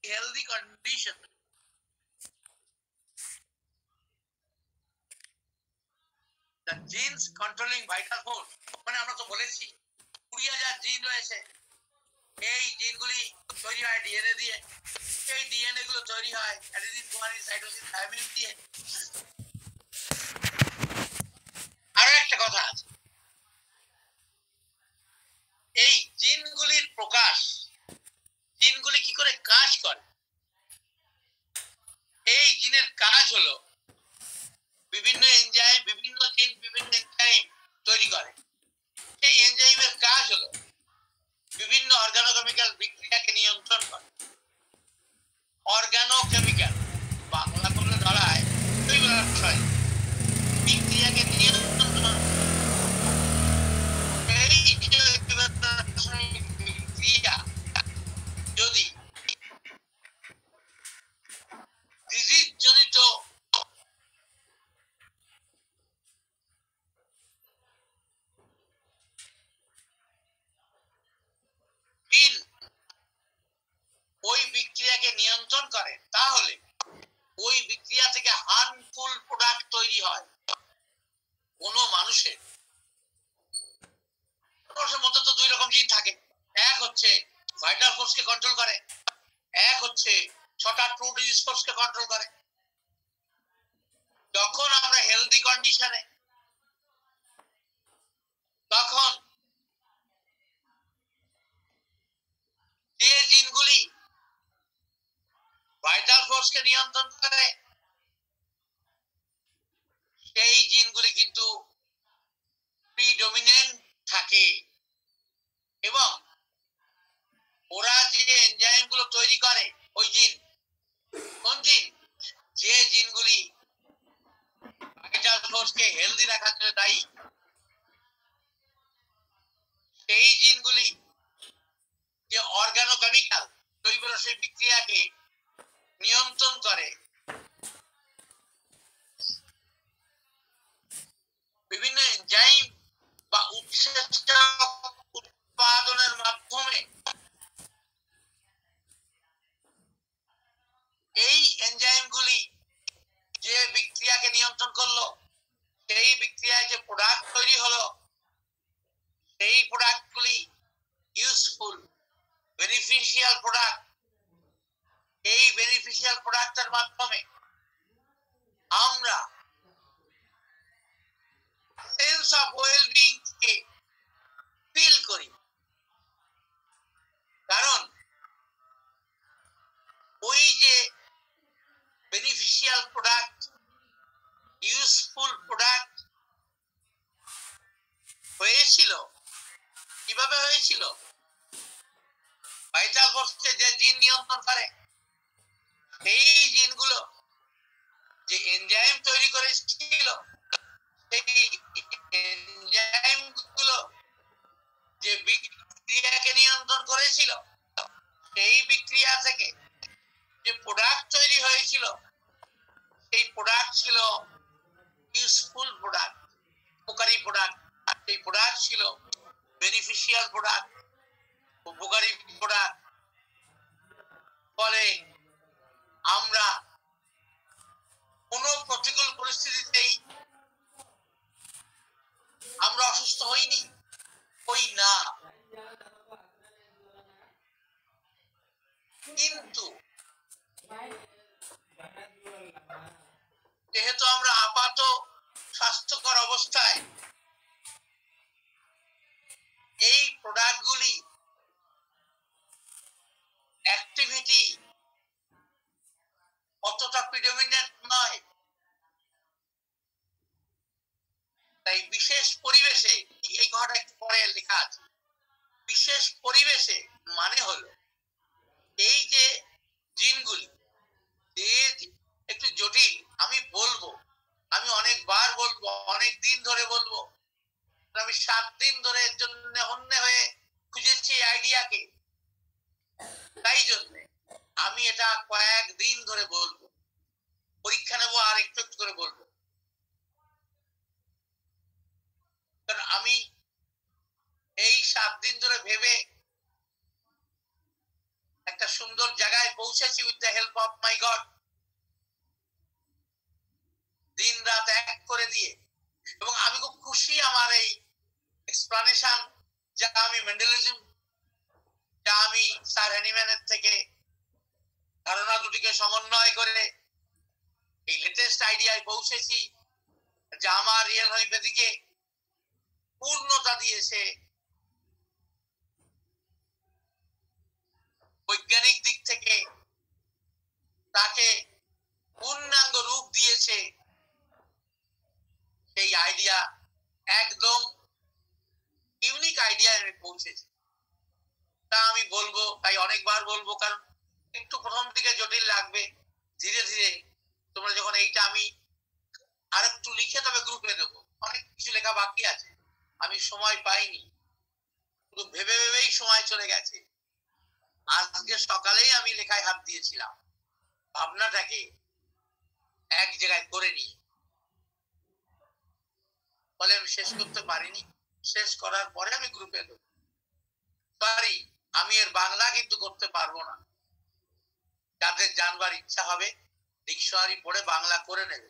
healthy condition, the genes controlling vital force, মানে আমরা তো বলেছি 20,000 জিন রয়েছে। এই জিনগুলি তৈরি হয় ডিএনএ দিয়ে, এই ডিএনএ গুলো তৈরি হয় অ্যাডিনিন, গুয়ানিন, সাইটোসিন, থায়ামিন দিয়ে। আরো একটা কথা আছে, এই জিনগুলির প্রকাশ, জিনগুলি কি করে কাজ করে। এই জিনের কাজ হলো বিভিন্ন এনজাইম, বিভিন্ন জিন বিভিন্ন এনজাইম তৈরি করে। এই এনজাইমের কাজ হলো বিভিন্ন অর্গানোকেমিক্যাল বিক্রিয়াকে নিয়ন্ত্রণ করে। অর্গানোকেমিক্যাল বাংলা করলে দাঁড়ায় বিক্রিয়াকে নিয়ন্ত্রণ করে। এই বিক্রিয়া যদি ডিজিজ জনিত জিন ওই বিক্রিয়াকে নিয়ন্ত্রণ করে, তাহলে ওই বিক্রিয়া থেকে হার্মফুল প্রোডাক্ট তৈরি হয়। কোন মানুষের মধ্যে তো দুই রকম জিন থাকে, এক হচ্ছে ভাইটাল ফোর্সকে কন্ট্রোল করে, এক হচ্ছে 6টা ট্রু ডিজিজ ফোর্সকে কন্ট্রোল করে। যখন আমরা হেলদি কন্ডিশনে, তখন যে জিনগুলি ভাইটাল ফোর্সকে নিয়ন্ত্রণ করে সেই জিনগুলি কিন্তু প্রিডমিনেন্ট থাকে, এবং ওরা যে এনজাইম গুলো তৈরি করে, ওই জিন, কোন জিন? যে জিনগুলি ভাইটাল ফোর্সকে হেলদি রাখার জন্য দায়ী, সেই জিনগুলি যে অর্গানোকেমিক্যাল জৈব রাসায়নিক বিক্রিয়াকে নিয়ন্ত্রণ করে, বিভিন্ন এনজাইম বা উৎসেচক উৎপাদনের মাধ্যমে এই এনজাইমগুলি যে বিক্রিয়াকে নিয়ন্ত্রণ করলো, সেই বিক্রিয়ায় যে প্রোডাক্ট তৈরি হলো, সেই প্রোডাক্টগুলি ইউজফুল বেনিফিশিয়াল প্রোডাক্ট। এই বেনিফিশিয়াল প্রোডাক্টের মাধ্যমে আমরা সেন্স অফ ওয়েলবিং কে ফিল করি, কারণ ওই যে বেনিফিশিয়াল প্রোডাক্ট, ইউজফুল প্রোডাক্ট হয়েছিল। কিভাবে হয়েছিল? ভাইটাল ফোর্সকে যে জিন নিয়ন্ত্রণ করে, সেই জিনগুলো যে এনজাইম তৈরি করেছিল, সেই এনজাইম গুলো যে বিক্রিয়াকে নিয়ন্ত্রণ করেছিল, সেই বিক্রিয়া থেকে যে প্রোডাক্ট তৈরি হয়েছিল, সেই প্রোডাক্ট ছিল ইউজফুল প্রোডাক্ট, উপকারী প্রোডাক্ট। সেই প্রোডাক্ট ছিল বেনিফিশিয়াল প্রোডাক্ট, উপকারী প্রোডাক্ট। ফলে আমরা কোনো প্রতিকূল পরিস্থিতিতেই আমরা অসুস্থ হইনি, হই না। কিন্তু যেহেতু আমরা আপাত স্বাস্থ্যকর অবস্থায় এই প্রোডাক্টগুলি অ্যাক্টিভিটি অতটা প্রিডমিনেন্ট নয়, তাই বিশেষ পরিবেশে, এই কথাটা একটু পরে লেখা আছে, বিশেষ পরিবেশে মানে হলো এই যে জিনগুলি যে একটু জটিল, আমি বলবো, আমি অনেকবার বলবো, অনেক দিন ধরে বলবো, আমি 7 দিন ধরে এর জন্য হন্যে হয়ে খুঁজেছি আইডিয়াকে, তাই জন্য আমি এটা কয়েকদিন ধরে বলবো, পরীক্ষা নেবো আর একটু একটু করে বলবো। কারণ আমি এই 7 দিন ধরে ভেবে একটা সুন্দর জায়গায় পৌঁছেছি with the help of my god, দিন রাত এক করে দিয়ে। এবং আমি খুব খুশি আমার এই এক্সপ্লানেশন, যা আমি মেন্ডেলিজম, যা আমি স্যার হ্যানিম্যানের থেকে ধারণা দুটিকে সমন্বয় করে এই লেটেস্ট আইডিয়ায় পৌঁছেছি, যা আমার রিয়েল হোমিওপ্যাথিকে পূর্ণতা দিয়েছে, বৈজ্ঞানিক দিক থেকে তাকে পূর্ণাঙ্গ রূপ দিয়েছে। সেই আইডিয়া একদম ইউনিক আইডিয়ায় আমি পৌঁছেছি, তা আমি বলবো, তাই অনেকবার বলবো, কারণ একটু প্রথম দিকে জটিল লাগবে, ধীরে ধীরে তোমরা যখন এইটা, আমি আর একটু লিখে তবে গ্রুপে দেবো, অনেক কিছু লেখা বাকি আছে, আমি সময় পাইনি, শুধু ভেবে ভেবেই সময় চলে গেছে। আজকে সকালেই আমি লেখায় হাত দিয়েছিলাম, ভাবনাটাকে এক জায়গায় করে নিয়ে, ফলে আমি শেষ করতে পারিনি। শেষ করার পরে আমি গ্রুপে দেবো। সরি, আমি এর বাংলা কিন্তু করতে পারবো না। যাদের জানবার ইচ্ছা হবে ডিকশনারি পড়ে বাংলা করে নেবে,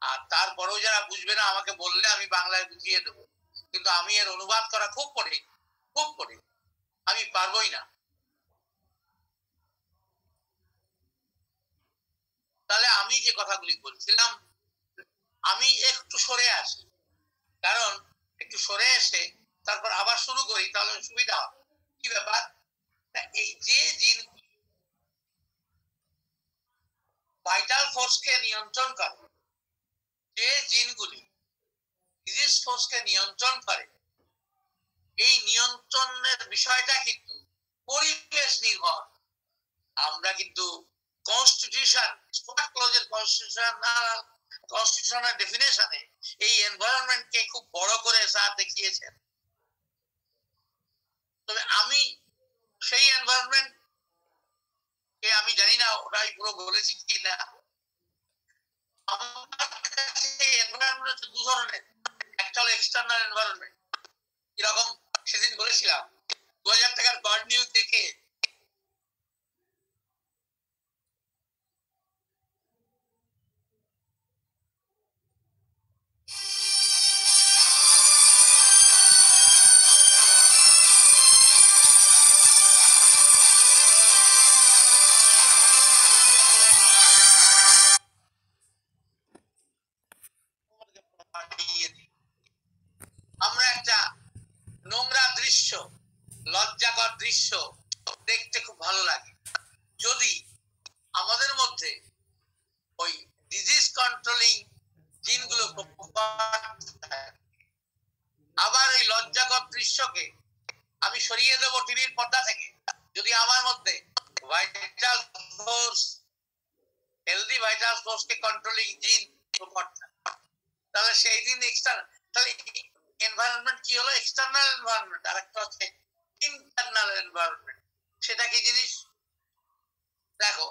আর তারপরেও যারা বুঝবে না আমাকে বললে আমি বাংলায় বুঝিয়ে দেবো, কিন্তু আমি এর অনুবাদ করা খুব কঠিন, খুব কঠিন, আমি পারবোই না। তাহলে আমি যে কথাগুলি বলছিলাম, আমি একটু সরে আসি, কারণ একটু সরে এসে তারপর আবার শুরু করি, তাহলে সুবিধা হবে। কি ব্যাপার, এই যে জিন ভাইটাল ফোর্সকে নিয়ন্ত্রণ করে, যে জিনগুলি ডিজিজ ফোর্সকে নিয়ন্ত্রণ করে, এই নিয়ন্ত্রণের বিষয়টা কিন্তু পরিবেশ নির্ভর। আমরা কিন্তু কনস্টিটিউশন ক্লজের কনস্টিটিউশনাল ডেফিনেশনে এই এনভায়রনমেন্টকে খুব বড় করে স্যার দেখিয়েছেন। তবে আমি সেই এনভায়রনমেন্ট কে আমি জানি না ওরাই পুরো বলেছি কিনা। আমার কাছে এনভায়রনমেন্ট হচ্ছে দু ধরনের, একটা হলো এক্সটার্নাল এনভায়রনমেন্ট, এরকম সেদিন বলেছিলাম 2000 টাকার বার্ড নিউজ দেখে আমরা একটা নোংরা দৃশ্য, লজ্জাকর দৃশ্য দেখতে খুব ভালো লাগে। যদি আমাদের মধ্যে ওই ডিজিজ কন্ট্রোলিং জিনগুলো আবার ওই লজ্জাকর দৃশ্যকে আমি সরিয়ে দেবো টিভির পর্দা থেকে, যদি আমার মধ্যে ভাইটাল ফোর্স, হেলদি ভাইটাল ফোর্সকে কন্ট্রোলিং জিন তাহলে সেই দিন এক্সটার্নাল, তাহলে এনভায়রনমেন্ট কি হলো? External environment. আর একটা হচ্ছে ইন্টারনাল এনভায়রনমেন্ট। সেটা কি জিনিস? দেখো,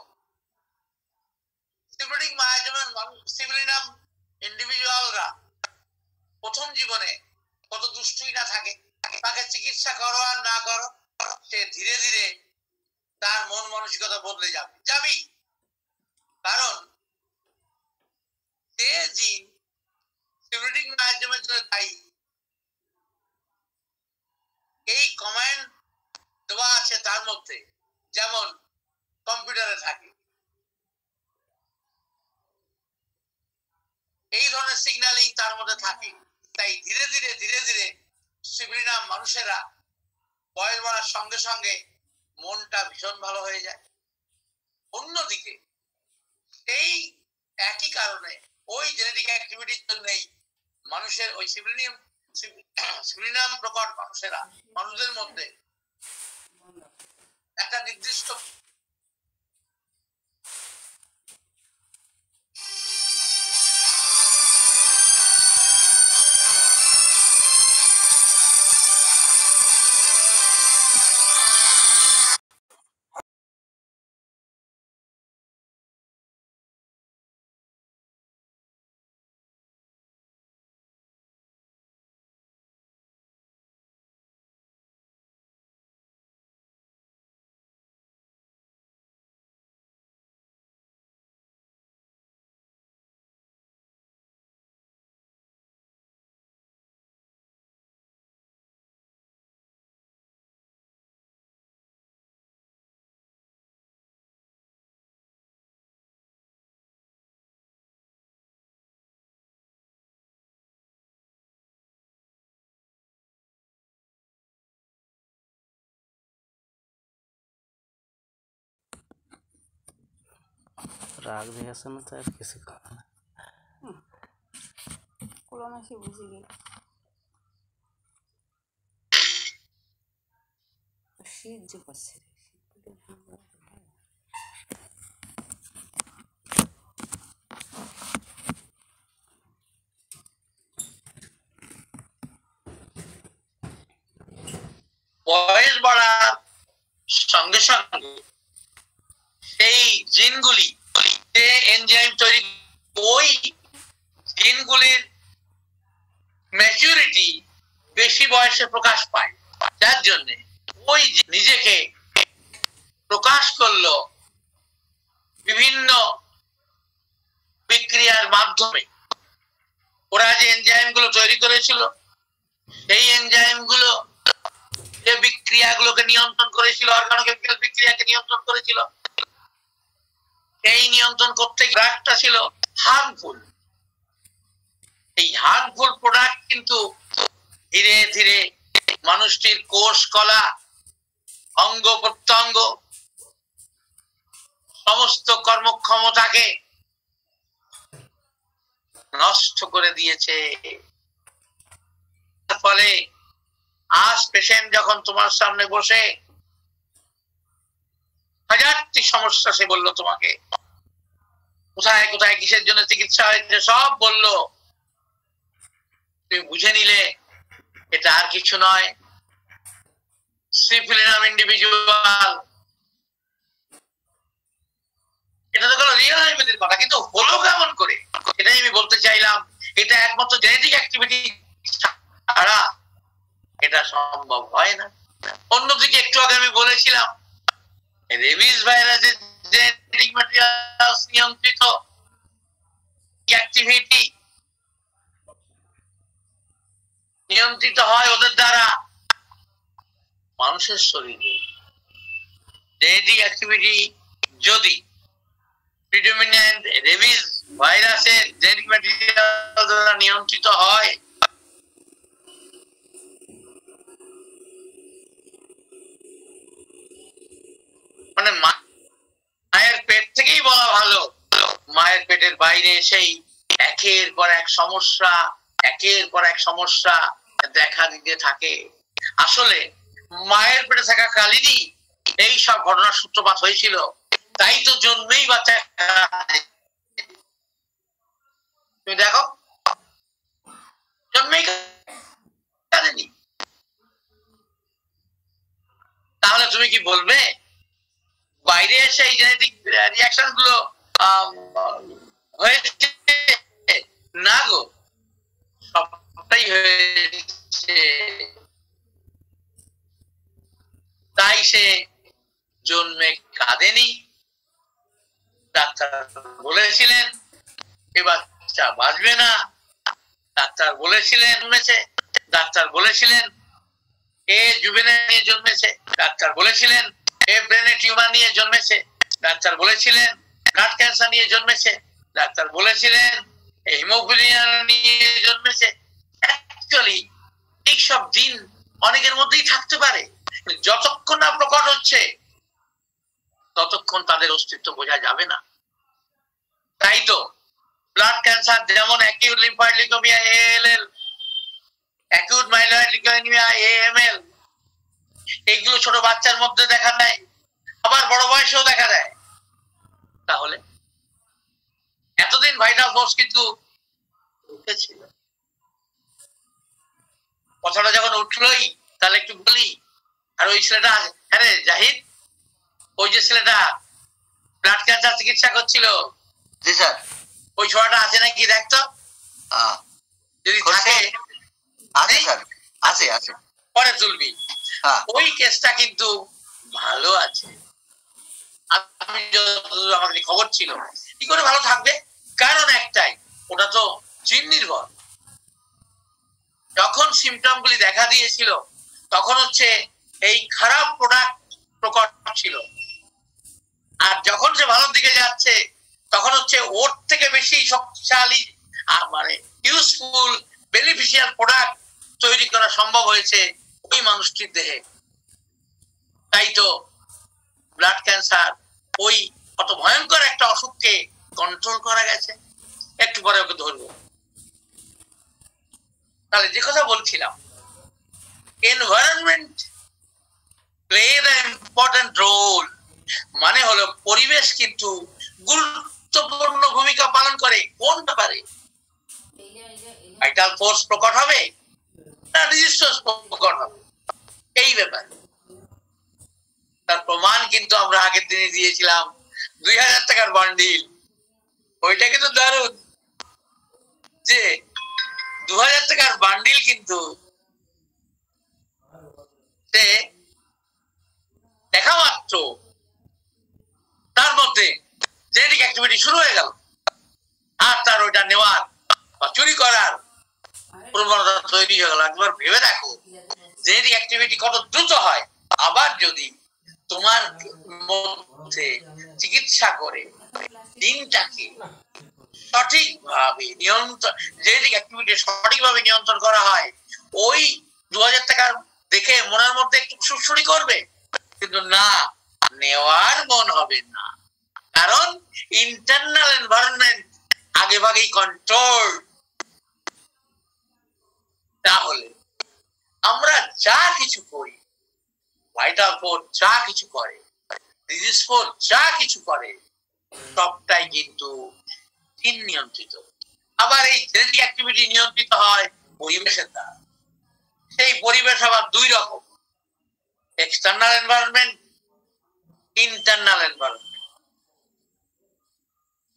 সিভিলিং মায়াজমের সিভিলিনাম ইন্ডিভিজুয়ালরা প্রথম জীবনে কত দুষ্টুই না থাকে, তাকে চিকিৎসা করো আর না করো, সে ধীরে ধীরে তার মন মানসিকতা বদলে যাবি। কারণ যে জিন সিভিলিং মায়াজমের জন্য দায়ী, এই কমান্ড দেওয়া আছে তার মধ্যে, যেমন কম্পিউটারে থাকে, এই ধরনের সিগন্যালিং তার মধ্যে থাকে। তাই ধীরে ধীরে ধীরে ধীরে সিভিলিনাম মানুষেরা বয়স বাড়ার সঙ্গে সঙ্গে মনটা ভীষণ ভালো হয়ে যায়। অন্যদিকে এই একই কারণে ওই জেনেটিক অ্যাক্টিভিটির জন্যই মানুষের ওই সিভিলিনাম প্রকট মানুষদের মধ্যে একটা নির্দিষ্ট রাগ দেখাচ্ছে না তো আর কিছু কথা না। কোলা মাসে বুঝে গেল শীত যে করছে রে, বয়স বাড়ার সঙ্গে সঙ্গে সেই জিনগুলি যে এনজাইম তৈরি, ওই জিনগুলির ম্যাচুরিটি বেশি বয়সে প্রকাশ পায়, যার জন্য ওই নিজেকে প্রকাশ করলো বিভিন্ন বিক্রিয়ার মাধ্যমে। ওরা যে এনজাইম গুলো তৈরি করেছিল, সেই এনজাইম গুলো যে বিক্রিয়াগুলোকে নিয়ন্ত্রণ করেছিল, অর্গানোকেমিক্যাল বিক্রিয়াকে নিয়ন্ত্রণ করেছিল, এই নিয়ন্ত্রণ করতে ড্রাগটা ছিল হার্মফুল। এই হার্মফুল প্রোডাক্ট কিন্তু ধীরে ধীরে মানুষটির কোষ কলা, অঙ্গ প্রত্যঙ্গ, সমস্ত কর্মক্ষমতাকে নষ্ট করে দিয়েছে। ফলে আজ পেশেন্ট যখন তোমার সামনে বসে হাজারটি সমস্যা সে বললো তোমাকে, কোথায় কোথায় কিসের জন্য চিকিৎসা হয়েছে সব বললো, তুমি বুঝে নিলে এটা আর কিছু নয়, সিফিলিনাম ইন্ডিভিজুয়াল। এটা তো কোনো রিয়েল আইমেদের কথা, কিন্তু হলো কেমন করে এটাই আমি বলতে চাইলাম। এটা একমাত্র জেনেটিক অ্যাক্টিভিটি ছাড়া এটা সম্ভব হয় না। অন্যদিকে একটু আগে আমি বলেছিলাম রেবিস ভাইরাসের জেনেটিক ম্যাটেরিয়ালস নিয়ন্ত্রিত অ্যাক্টিভিটি নিয়ন্ত্রিত হয় ওদের দ্বারা। মানুষের শরীরে জেনেটিক অ্যাক্টিভিটি যদি প্রিডমিনেন্ট রেবিস ভাইরাসের জেনেটিক ম্যাটেরিয়াল দ্বারা নিয়ন্ত্রিত হয়, মানে মায়ের পেট থেকেই বলা ভালো, মায়ের পেটের বাইরে সেই একের পর এক সমস্যা দেখা দিতে থাকে। আসলে মায়ের পেটে থাকা কালীনই এই সব ঘটনার সূত্রপাত হয়েছিল। তাই তো জন্মেই বাচ্চা, তুমি দেখো জন্মেই কাঁদেনি। তাহলে তুমি কি বলবে বাইরে এসে এই জেনেটিক রিঅ্যাকশন গুলো হয়েছে? না গো, সবটাই হয়েছে। তাই সে জন্মে কাঁদেনি। ডাক্তার বলেছিলেন এ বাচ্চা বাঁচবে না, ডাক্তার বলেছিলেন জন্মেছে, ডাক্তার বলেছিলেন এ জুভেনাইল নিয়ে জন্মেছে, ডাক্তার বলেছিলেন এ ব্রেনে টিউমার নিয়ে জন্মেছে, ডাক্তার বলেছিলেন ব্লাড ক্যান্সার নিয়ে জন্মেছে, ডাক্তার বলেছিলেন হিমোফিলিয়া নিয়ে জন্মেছে। অ্যাকচুয়ালি এইসব জিন অনেকের মধ্যেই থাকতে পারে, যতক্ষণ না প্রকট হচ্ছে ততক্ষণ তাদের অস্তিত্ব বোঝা যাবে না। তাই তো ব্লাড ক্যান্সার যেমন acute lymphoid leukaemia ALL, acute myeloid leukaemia AML, এইগুলো ছোট বাচ্চার মধ্যে দেখা দেয়, আবার বড় বয়সেও দেখা দেয়। তাহলে এতদিন ভাইটাল ফোর্স কিন্তু উঠেছিল, কথাটা যখন উঠলোই তাহলে একটু বলি। আর ওই ছেলেটা, হ্যাঁ রে জাহিদ, ওই যে ছেলেটা ব্লাড ক্যান্সার চিকিৎসা করছিল, জি স্যার, ওই ছোড়াটা আছে নাকি দেখতো, যদি থাকে আছে স্যার, আছে আছে, পরে তুলবি। ওই কেসটা কিন্তু ভালো আছে, আমি যতদূর আমাদের খবর ছিল। কি করে ভালো থাকবে? কারণ একটাই, ওটা তো জিন নির্ভর। যখন সিমটম গুলি দেখা দিয়েছিল তখন হচ্ছে এই খারাপ প্রোডাক্ট প্রকট ছিল, আর যখন সে ভালোর দিকে যাচ্ছে তখন হচ্ছে ওর থেকে বেশি শক্তিশালী মানে ইউজফুল বেনিফিশিয়াল প্রোডাক্ট তৈরি করা সম্ভব হয়েছে ওই মানুষটির দেহে। তাই তো ব্লাড ক্যান্সার ওই কত ভয়ঙ্কর একটা অসুখকে কন্ট্রোল করা গেছে। একটু পরে ওকে ধরবো। তাহলে যে কথা বলছিলাম, environment play the important role, মানে হলো পরিবেশ কিন্তু গুরুত্বপূর্ণ ভূমিকা পালন করে। কোন ব্যাপারে? ভাইটাল ফোর্স প্রকট হবে না রেজিস্ট্যান্স প্রকট হবে, এই ব্যাপারে। তার প্রমাণ কিন্তু আমরা আগের দিনে দিয়েছিলাম 2000 টাকার বান্ডিল। ওইটা কিন্তু দারুণ, যে 2000 টাকার বান্ডিল কিন্তু সে দেখা মাত্র তার মধ্যে জেনেটিক অ্যাক্টিভিটি শুরু হয়ে গেল, আর তার ওইটা নেওয়ার বা চুরি করার প্রবণতা তৈরি হয়ে গেল। একবার ভেবে দেখো জেনেটিক অ্যাক্টিভিটি কত দ্রুত হয়। আবার যদি তোমার মধ্যে চিকিৎসা করে দিনটাকে সঠিকভাবে নিয়ন্ত্রণ, জেনেটিক অ্যাক্টিভিটি সঠিকভাবে নিয়ন্ত্রণ করা হয়, ওই 2000 টাকা দেখে মনের মধ্যে একটু সুরসুরি করবে, কিন্তু না, নেওয়ার মন হবে না, কারণ ইন্টারনাল এনভায়রনমেন্ট আগে ভাগেই কন্ট্রোল। তাহলে আমরা যা কিছু করি, ভাইটাল ফোর্স যা কিছু করে, ডিজিজ ফোর্স যা কিছু করে, সবটাই কিন্তু জিন নিয়ন্ত্রিত। আবার এই জেনেটিক অ্যাক্টিভিটি নিয়ন্ত্রিত হয় পরিবেশের দ্বারা। সেই পরিবেশ আবার দুই রকম, external environment, internal environment.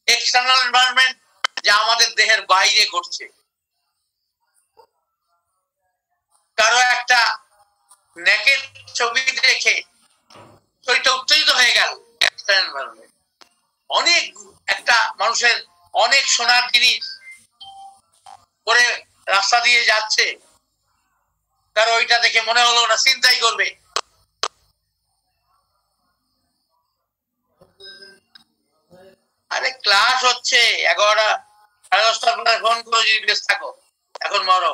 External environment যা আমাদের দেহের বাইরে ঘটছে, কারো একটা নেকের ছবি দেখে শরীরটা উত্তেজিত হয়ে গেল, এক্সটার্নাল এনভায়রনমেন্ট। অনেক একটা মানুষের অনেক সোনার জিনিস করে রাস্তা দিয়ে যাচ্ছে, তার ওইটা দেখে মনে হলো না চিন্তাই করবে, আরে ক্লাস হচ্ছে 11টা 10:30টার পরে ফোন করে যদি ব্যস্ত থাকো, এখন মরো।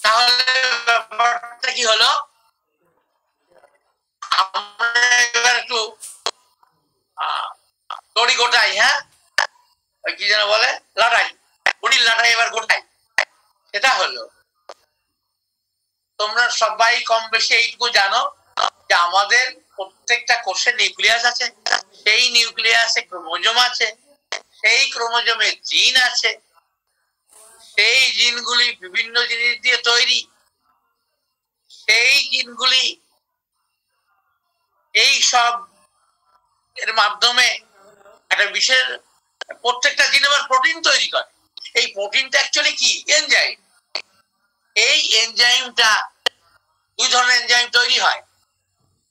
তাহলে ব্যাপারটা কি হলো, আমরা এবার একটু দড়ি গোটাই, হ্যাঁ ওই কি যেন বলে, লাটাই, দড়ির লাটাই এবার গোটাই। সেটা হলো, তোমরা সবাই কম বেশি এইটুকু জানো যে আমাদের প্রত্যেকটা কোষে নিউক্লিয়াস আছে, সেই নিউক্লিয়াসে ক্রোমোজোম আছে, সেই ক্রোমোজোমে জিন আছে, সেই জিনগুলি বিভিন্ন জিনিস দিয়ে তৈরি, সেই জিনগুলি এই সব এর মাধ্যমে একটা বিশেষ, প্রত্যেকটা জিন আবার প্রোটিন তৈরি করে। এই প্রোটিনটা অ্যাকচুয়ালি কি, এনজাইম। এই এনজাইমটা দুই ধরনের এনজাইম তৈরি হয়,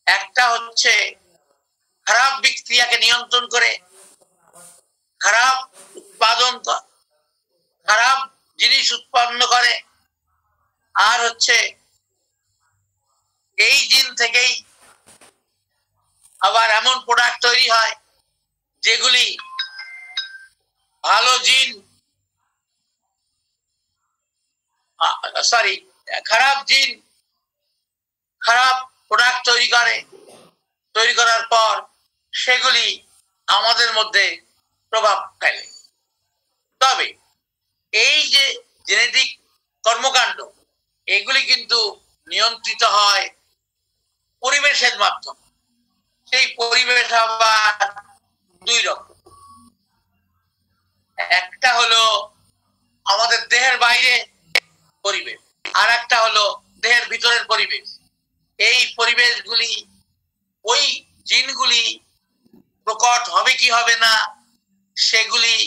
একটা হচ্ছে খারাপ বিক্রিয়াকে নিয়ন্ত্রণ করে, খারাপ উৎপাদন, খারাপ জিনিস উৎপন্ন করে, আর হচ্ছে এই জিন থেকেই আবার এমন প্রোডাক্ট তৈরি হয় যেগুলি ভালো জিন, খারাপ জিন খারাপ প্রোডাক্ট তৈরি করে, তৈরি করার পর সেগুলি আমাদের মধ্যে প্রভাব ফেলে। তবে এই যে জেনেটিক কর্মকাণ্ড, এগুলি কিন্তু নিয়ন্ত্রিত হয় পরিবেশের মাধ্যমে। সেই পরিবেশ আবার দুই রকম, একটা হলো আমাদের দেহের বাইরে পরিবেশ, আর একটা হলো দেহের ভিতরের পরিবেশ। এই পরিবেশগুলি, ওই জিনগুলি প্রকট হবে কি হবে না, সেগুলি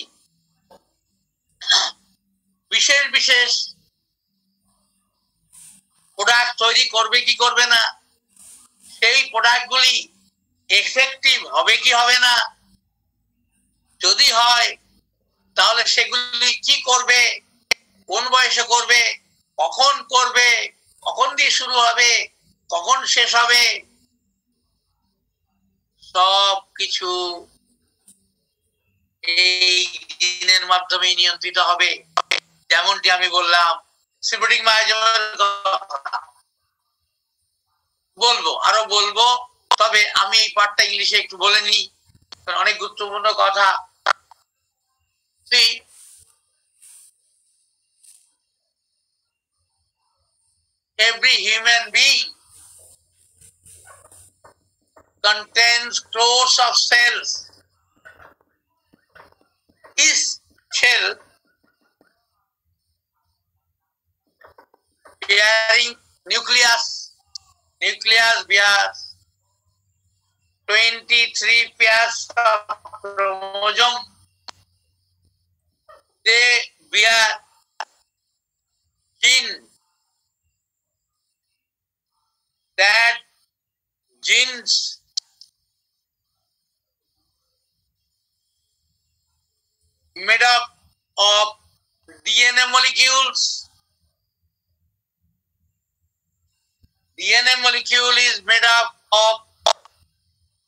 বিশেষ বিশেষ প্রোডাক্ট তৈরি করবে কি করবে না, সেই প্রোডাক্টগুলি এফেক্টিভ হবে কি হবে না, যদি হয় তাহলে সেগুলি কি করবে, কোন বয়সে করবে, কখন দিয়ে শুরু হবে, কখন শেষ হবে, সব কিছু এই জিনের মাধ্যমে নিয়ন্ত্রিত হবে। যেমনটি আমি বললাম, সিম্পথেটিক মায়োজমের কথা বলবো, আরো বলবো, তবে আমি এই পার্টটা ইংলিশে একটু বলে নিই, অনেক গুরুত্বপূর্ণ কথা। Every human being contains crores of cells. Each cell bearing nucleus bears 23 pairs of chromosome. They bear gene. That genes made up of DNA molecules. DNA molecule is made up of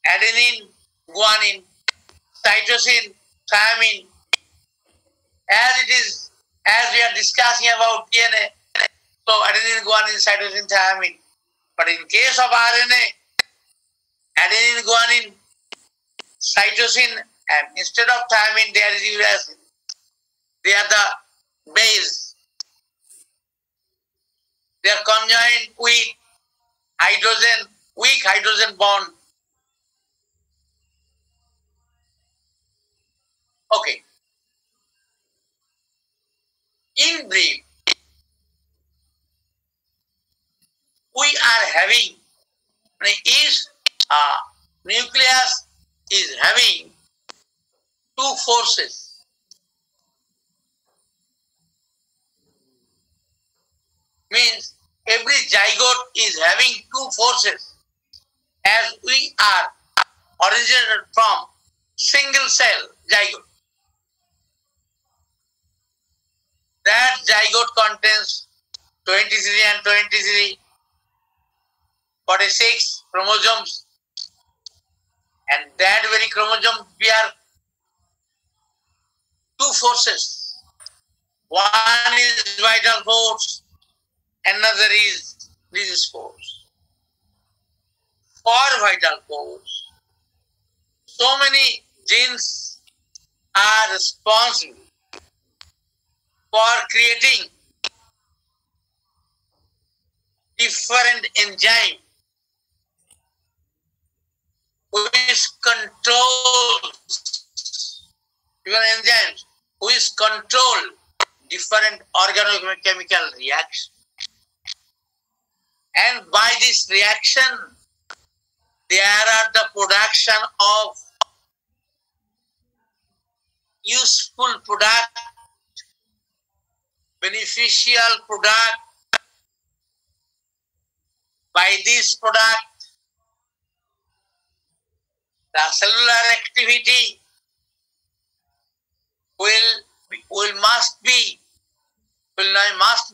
adenine, guanine, cytosine, thymine. As we are discussing about DNA, so adenine, guanine, cytosine, thymine. But in case of RNA, adenine, guanine, cytosine, and instead of thymine, there is uracil. They are the base. They are conjoined with hydrogen, weak hydrogen bond. Okay. In brief, we are having nucleus is having two forces. Means every zygote is having two forces, as we are originated from single cell zygote. That zygote contains 23 and 23, 46 chromosomes, and that very chromosome bear two forces. One is vital force, another is disease force. For vital force, so many genes are responsible for creating different enzymes which control different organochemical reactions. And by this reaction, there are the production of useful product, beneficial product. By this product, the cellular activity must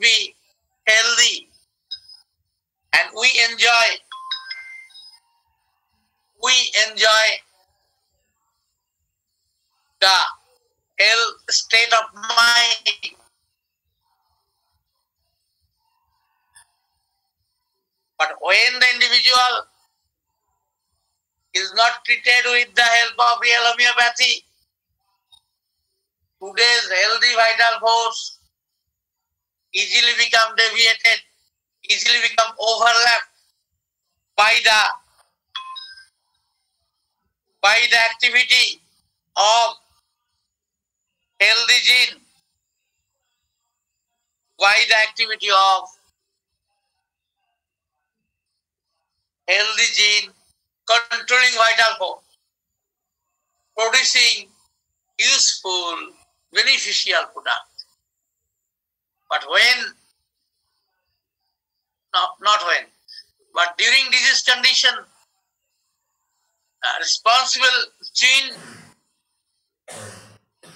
be healthy, and we enjoy the health state of mind. But when the individual is not treated with the help of real homeopathy, today's healthy vital force easily become deviated, easily become overlapped by the activity of healthy gene, by the activity of healthy gene controlling vital force, producing useful, beneficial product. But but during disease condition, responsible gene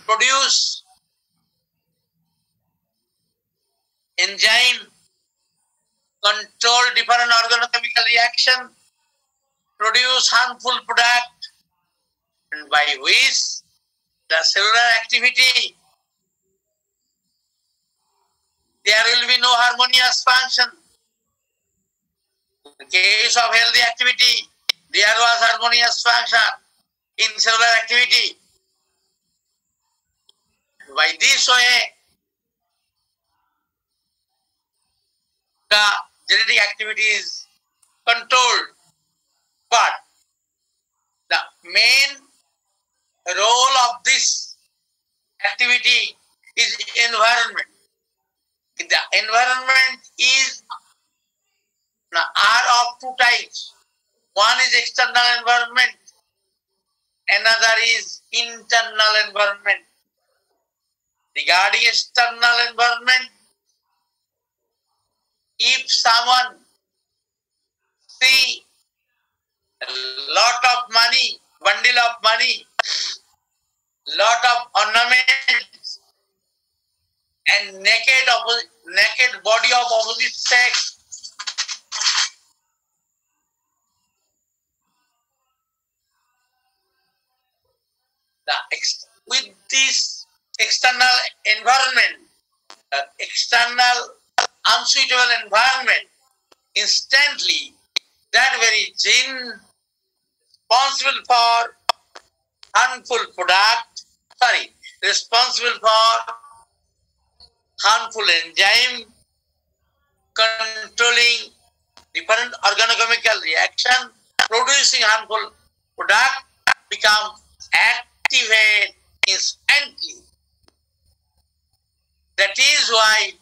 produce enzyme, control different organochemical reaction, produce harmful product, and by which the cellular activity, there will be no harmonious function. In case of healthy activity, there was harmonious function in cellular activity. By this way, the genetic activity is controlled. But the main role of this activity is environment. The environment are of two types. One is external environment, another is internal environment. Regarding external environment, if someone see a lot of money, bundle of money, lot of ornaments, and naked body of opposite sex, With this external environment, external unsuitable environment, instantly that very gene responsible for harmful product, responsible for harmful enzyme controlling different organochemical reaction, producing harmful product, become activate instantly. That is why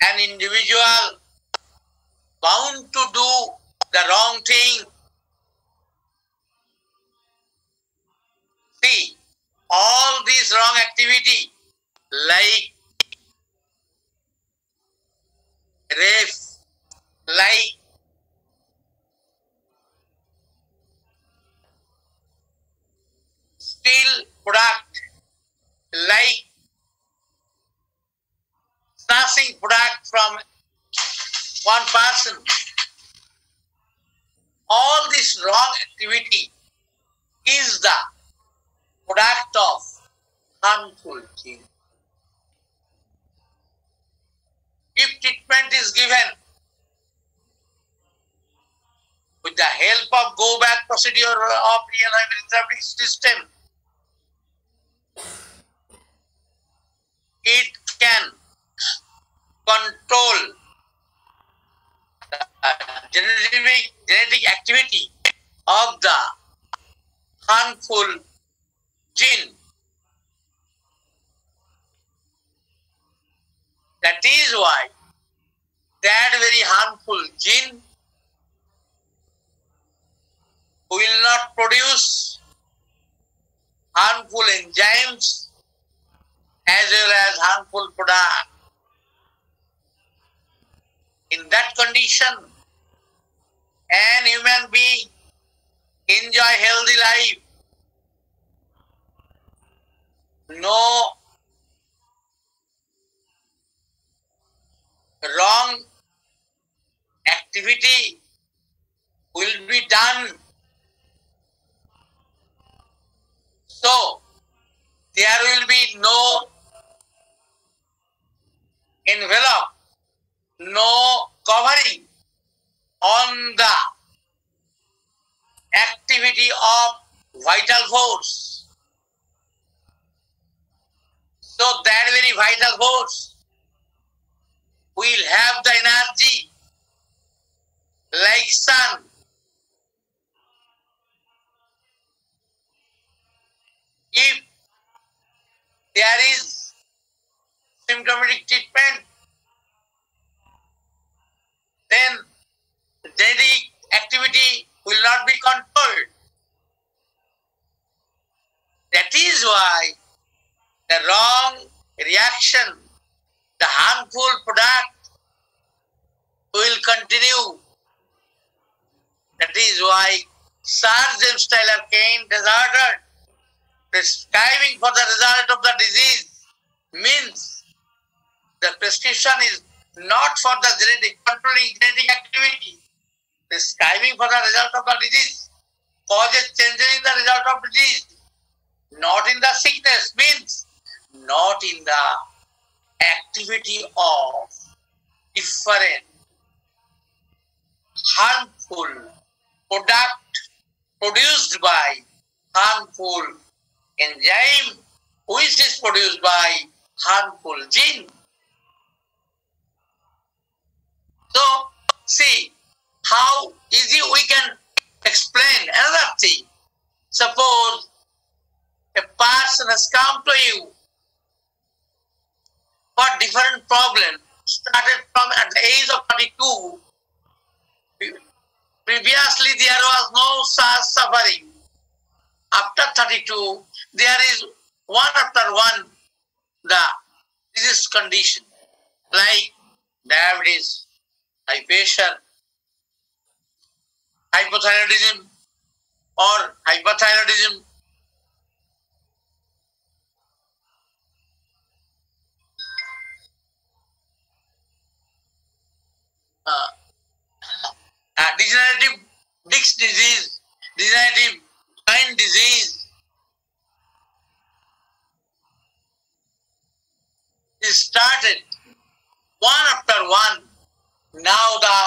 an individual bound to do the wrong thing. See, all these wrong activity like rape, like steel product, like snatching product from one person, all this wrong activity is the product of harmful gene. If treatment is given with the help of go-back procedure of real hybrid system, it can control the genetic activity of the harmful gene. That is why that very harmful gene will not produce harmful enzymes as well as harmful product. In that condition, an human being enjoy healthy life. No wrong activity will be done. So, there will be no envelope, no covering on the activity of vital force. So that very vital force will have the energy like sun. If there is symptomatic treatment, then genetic activity will not be controlled. That is why the wrong reaction, the harmful product will continue. That is why Sir James Taylor Kane deserted prescribing for the result of the disease means the prescription is not for the controlling genetic activity. Prescribing for the result of the disease causes changes in the result of disease, not in the sickness, means not in the activity of different harmful product produced by harmful enzyme, which is produced by harmful gene. So, see how easy we can explain another thing. Suppose a person has come to you for different problems, started from at the age of 32. Previously, there was no such suffering. After 32, there is one after one the disease condition like diabetes, high pressure, hypothyroidism or hyperthyroidism. Degenerative disc disease, degenerative joint disease, is started one after one. Now the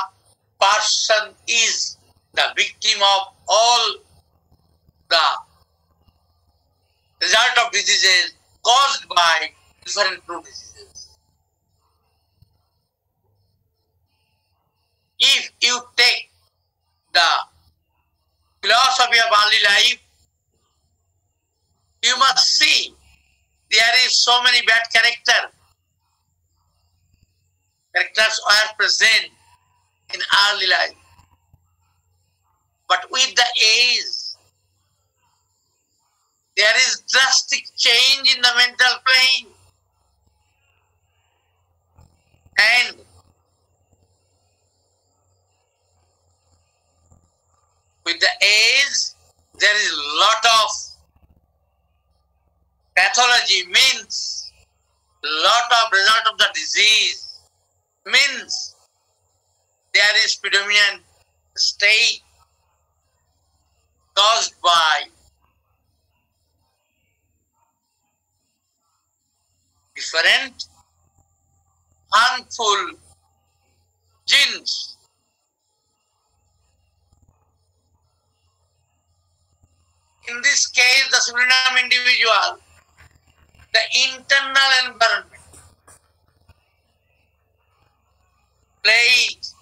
person is the victim of all the result of diseases caused by different root diseases. If you take the philosophy of early life, you must see there is so many bad characters are present in early life. But with the age, there is drastic change in the mental plane. And with the age, there is a lot of pathology, means lot of result of the disease, means there is predominant state caused by different harmful genes. In this case, the Suriname individual, the internal environment plays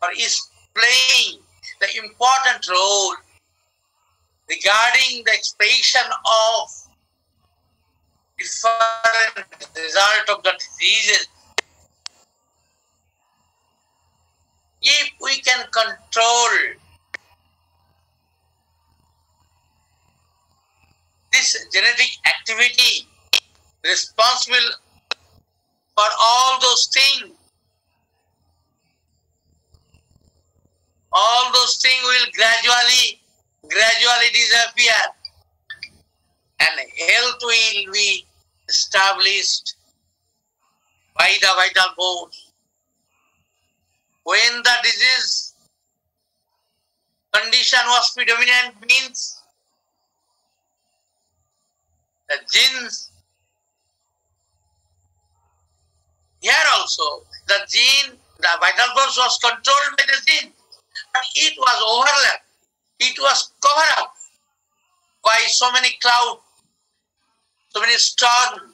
or is playing the important role regarding the expression of different result of the diseases. If we can control this genetic activity responsible for all those things will gradually disappear, and health will be established by the vital force. When the disease condition was predominant, means the genes, here also the vital force was controlled by the gene, but it was overlapped, it was covered up by so many clouds, so many storms,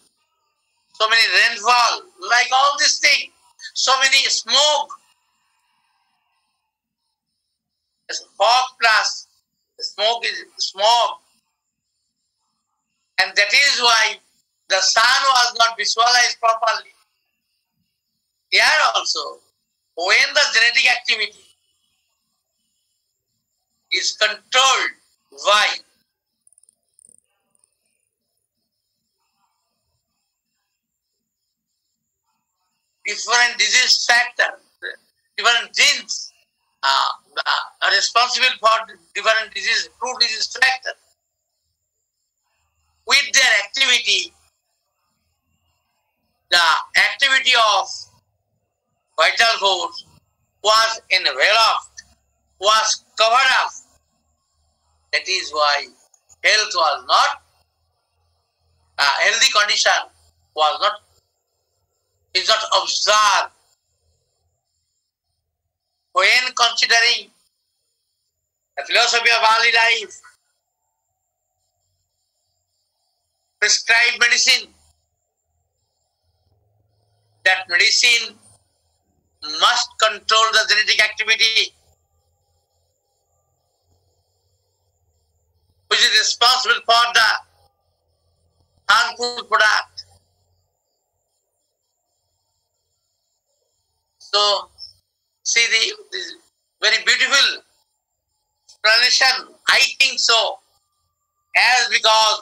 so many rainfall, like all these things, so many smoke, fog plus smoke is smoke, and that is why the sun was not visualized properly. Here also, when the genetic activity is controlled by different disease factors, different genes are responsible for different disease, root disease factors. With their activity, the activity of vital force was enveloped, was covered up. That is why health was not, healthy condition is not observed. When considering the philosophy of early life, prescribed medicine, that medicine must control the genetic activity which is responsible for the harmful product. So, see this very beautiful explanation, I think so, as because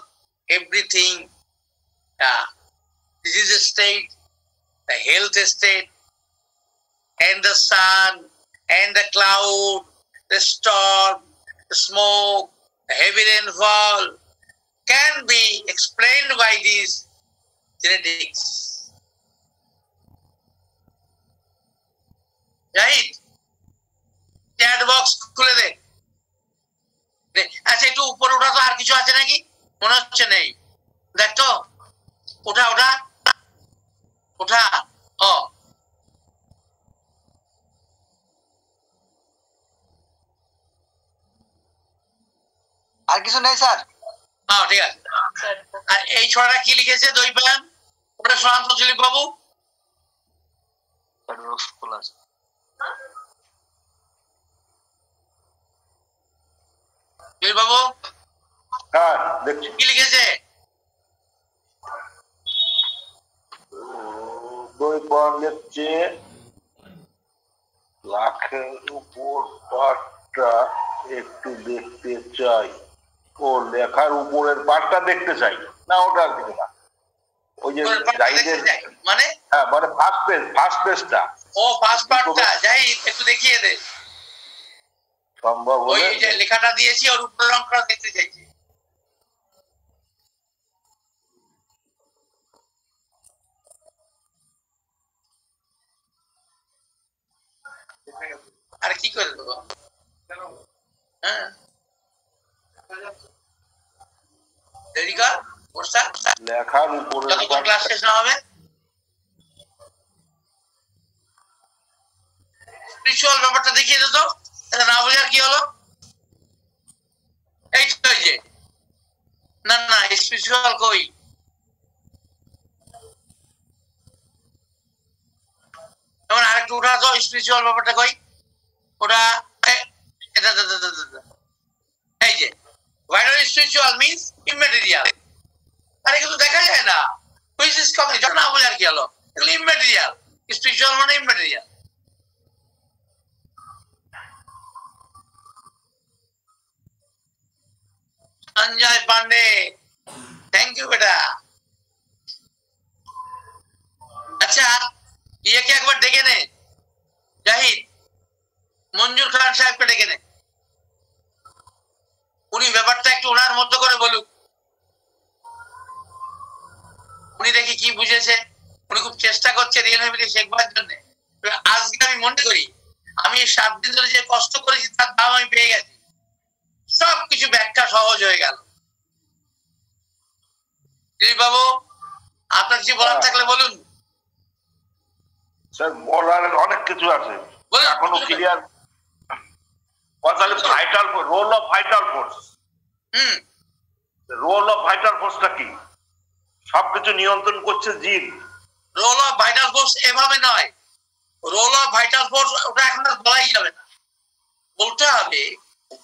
everything, disease state, the health state, and the sun, and the cloud, the storm, the smoke, the heavy rainfall can be explained by these genetics. Right? Chat box খুলে দে। আচ্ছা একটু উপরে ওঠা তো, আর কিছু আছে নাকি? মনে হচ্ছে নেই। দেখ তো, ওঠা ওঠা। কিছু নেই স্যার? হ্যাঁ ঠিক আছে। আর এই ছড়াটা কি লিখেছে দৈপায়ন? ওটা শোনান তো দিলীপ বাবু। দিলীপ বাবু হ্যাঁ দেখছি। কি লিখেছে? দৈপায়ন লিখছে লাখের উপর পাঠটা একটু দেখতে চাই। ও লেখার উপরের পাঠটা দেখতে চাই না, ওটা কিছু না, ওই যে জাহিদের, মানে হ্যাঁ মানে ফার্স্ট পেজটা। ও ফার্স্ট পার্টটা যাই একটু দেখিয়ে দে। সম্ভব ওই হলে যে লেখাটা দিয়েছি ওর উপরের অংশটা দেখতে চাইছি। আর কি করে দেবো? হ্যাঁ দেরি কর কোর্সটা, লেখার উপরের যতক্ষণ ক্লাস শেষ না হবে। স্পিরিচুয়াল ব্যাপারটা দেখিয়ে দে তো, এটা না বুঝে আর কি হলো? এই তো এই যে না না স্পিরিচুয়াল কই? যেমন আরেকটু উঠা তো স্পিরিচুয়াল ব্যাপারটা কই? ওটা এই যে ভাইটাল স্পিরিচুয়াল মিন্স ইমেটেরিয়াল। আরে কিন্তু দেখা যায় না, হুইচ ইজ কমিং, যখন না বলে আর কি হলো, এগুলো ইমেটেরিয়াল। স্পিরিচুয়াল মানে immaterial. Sanjay Pandey, thank you বেটা। আচ্ছা ইয়েকে একবার ডেকে নে, জাহিদ, মঞ্জুর খান সাহেবকে ডেকে নে, উনি ব্যাপারটা একটু ওনার মতো করে বলুক, উনি দেখি কি বুঝেছে। উনি খুব চেষ্টা করছে রিয়েল ফ্যামিলি শেখবার জন্য। আজকে আমি মনে করি আমি 7 দিন ধরে যে কষ্ট করেছি তার দাম আমি পেয়ে গেছি, সবকিছু ব্যাখ্যা সহজ হয়ে গেল। দিলীপ বাবু আপনার কিছু বলার থাকলে বলুন। স্যার বলার অনেক কিছু আছে, এখনো clear. Vital role of vital force, role of vital ফোর্সটা কি? সবকিছু নিয়ন্ত্রণ করছে জিন। রোল অফ ভাইটাল ফোর্স এভাবে নয়, রোল অফ ভাইটাল ফোর্স ওটা এখন আর বলাই যাবে না, বলতে হবে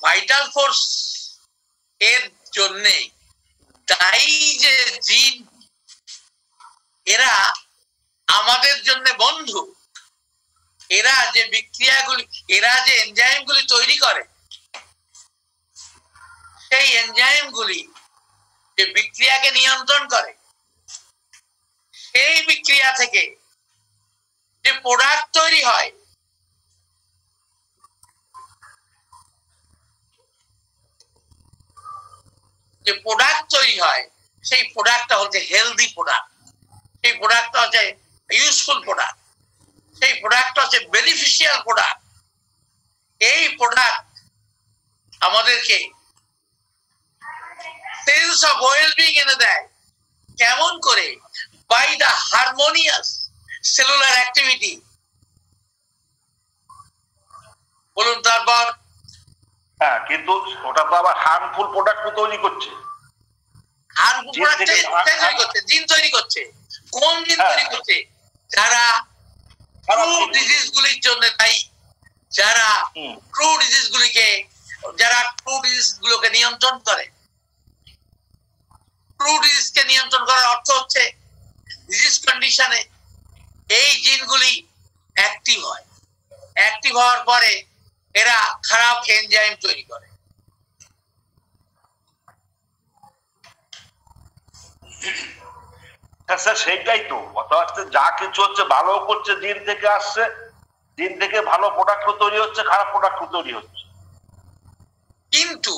ভাইটাল ফোর্স এর জন্যে দায়ী যে জিন, এরা আমাদের জন্য বন্ধু। এরা যে বিক্রিয়াগুলি, এরা যে এনজাইমগুলি তৈরি করে, সেই এনজাইমগুলি যে বিক্রিয়াকে নিয়ন্ত্রণ করে, সেই বিক্রিয়া থেকে যে প্রোডাক্ট তৈরি হয়, যে প্রোডাক্ট তৈরি হয় সেই প্রোডাক্টটা হচ্ছে হেলদি প্রোডাক্ট, সেই প্রোডাক্টটা হচ্ছে ইউজফুল প্রোডাক্ট, সেই প্রোডাক্টটা হচ্ছে বেনিফিশিয়াল প্রোডাক্ট। এই প্রোডাক্ট আমাদেরকে সেন্স অফ ওয়েলবিং এনে দেয়। কেমন করে? By the harmonious cellular activity. বলুন তারপর। হ্যাঁ কিন্তু ওটা তো আবার হার্মফুল প্রোডাক্ট তৈরি করছে। হার্মফুল প্রোডাক্ট তৈরি করছে, জিন তৈরি করছে। কোন জিন তৈরি করছে? যারা ট্রু ডিজিজ গুলির জন্য দায়ী, যারা ট্রু ডিজিজ গুলিকে, যারা ট্রু ডিজিজ গুলোকে নিয়ন্ত্রণ করে। ট্রু ডিজিজকে নিয়ন্ত্রণ করার অর্থ হচ্ছে ডিজিজ কন্ডিশনে এই জিনগুলি অ্যাক্টিভ হয়, অ্যাক্টিভ হওয়ার পরে এরা খারাপ এনজাইম তৈরি করে। স্যার সেইটাই তো কথা হচ্ছে, যা কিছু হচ্ছে ভালো করছে জিন থেকে আসছে, জিন থেকে ভালো প্রোডাক্ট তৈরি হচ্ছে, খারাপ প্রোডাক্ট তৈরি হচ্ছে। কিন্তু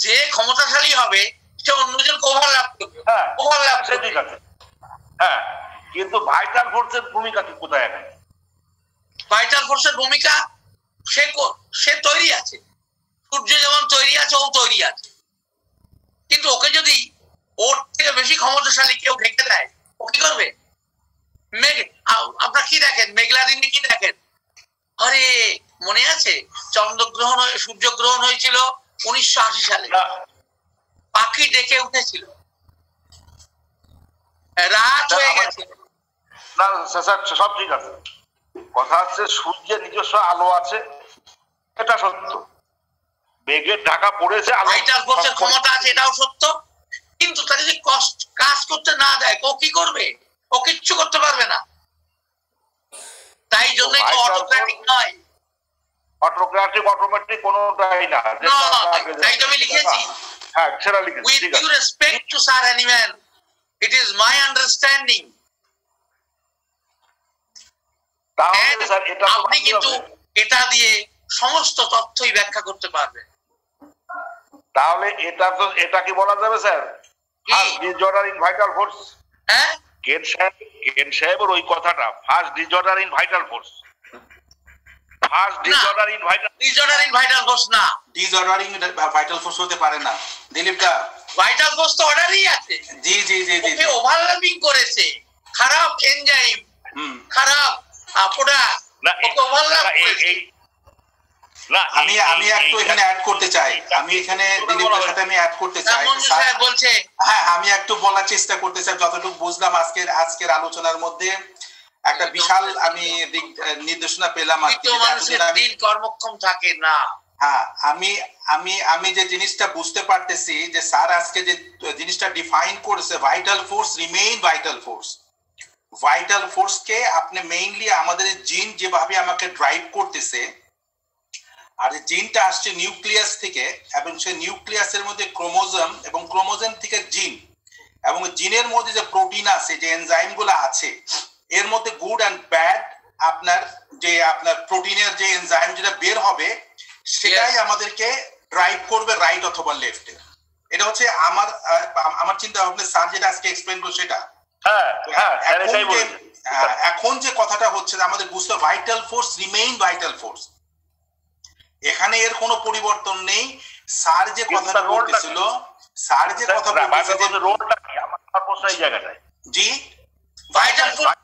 যে ক্ষমতাশালী হবে সে অন্যজনকে ওভারল্যাপ করবে। হ্যাঁ ওভারল্যাপ সে ঠিক আছে। হ্যাঁ কিন্তু ভাইটাল ফোর্সের ভূমিকা কি কোথায় এখানে? ভাইটাল ফোর্সের ভূমিকা সে তৈরি আছে, সূর্য যেমন তৈরি আছে ও তৈরি আছে, কিন্তু ওকে যদি ওর থেকে বেশি ক্ষমতাশালী কেউ ঢেকে দেয় ও কি করবে? আপনারা কি দেখেন, মেঘলা দিনে কি দেখেন? আরে মনে আছে চন্দ্রগ্রহণ, সূর্যগ্রহণ হয়েছিল 1980 সালে। পাখি ডেকে উঠেছিল, রাত হয়ে গেছে। না স্যার সব ঠিক আছে, কথা হচ্ছে সূর্যের নিজস্ব আলো আছে, এটা সত্য। মেঘের ঢাকা পড়েছে, ভাইটাল ফোর্সের ক্ষমতা আছে, এটাও সত্য। কিন্তু তাকে যদি কাজ করতে না দেয়, ও কি করবে? ও কিচ্ছু করতে পারবে না। তাই জন্যই তো অটোক্রেটিক নয়, অটোক্রেটিক অটোমেটিক কোনোটাই না। তাই তো আমি লিখেছি, হ্যাঁ সেটা লিখেছি। with due respect to Sir Haniman, it is my understanding, তাহলে স্যার এটা আপনি কিন্তু এটা দিয়ে সমস্ত তথ্যই ব্যাখ্যা করতে পারবেন। তাহলে এটা কি বলা যাবে sir, first disorder in vital force? হ্যাঁ, কেন সাহেবের ওই কথাটা first disorder in vital force, first disorder in vital force না, ডিসঅর্ডারিং ভাইটাল ফোর্স হতে পারে না দিলীপ দা। ভাইটাল ফোর্স তো অর্ডারই আছে। জি জি জি জি, ওভারল্যাপিং করেছে, খারাপ এনজাইম, খারাপ প্রোডাক্ট, ওকে ওভারল্যাপ করেছে। আমি একটু এখানে অ্যাড করতে চাই, আমি এখানে দিলীপের সাথে আমি অ্যাড করতে চাই। বলছে হ্যাঁ, আমি একটু বলার চেষ্টা করতে চাই, যতটুকু বুঝলাম আজকের আলোচনার মধ্যে একটা বিশাল আমি নির্দেশনা পেলাম। দিন কর্মক্ষম থাকে না। হ্যাঁ, আমি যে জিনিসটা বুঝতে পারতেছি যে স্যার আজকে যে জিনিসটা ডিফাইন করেছে, vital force remain vital force. Vital ফোর্সকে আপনি মেইনলি আমাদের জিন যেভাবে আমাকে ড্রাইভ করতেছে, আর জিনটা আসছে নিউক্লিয়াস থেকে, এবং সেই নিউক্লিয়াসের মধ্যে ক্রোমোজোম, এবং ক্রোমোজোম থেকে জিন, এবং জিনের মধ্যে যে প্রোটিন আছে, যে এনজাইম গুলো আছে, এর মধ্যে গুড অ্যান্ড ব্যাড আপনার প্রোটিনের যে এনজাইম যেটা বের হবে, সেটাই আমাদেরকে ড্রাইভ করবে রাইট অথবা লেফটে। এটা হচ্ছে আমার চিন্তা ভাবনা। স্যার যেটা আজকে এক্সপ্লেন করলো সেটা। এখন যে কথাটা হচ্ছে আমাদের বুঝতে, vital force remain vital force, এখানে এর কোনো পরিবর্তন নেই। স্যার যে কথাটা বলতেছিল, স্যার যে কথা বলতেছে, রোলটা কি আমার প্রশ্ন এই জায়গাটায়। জি, ভাইটাল ফোর্স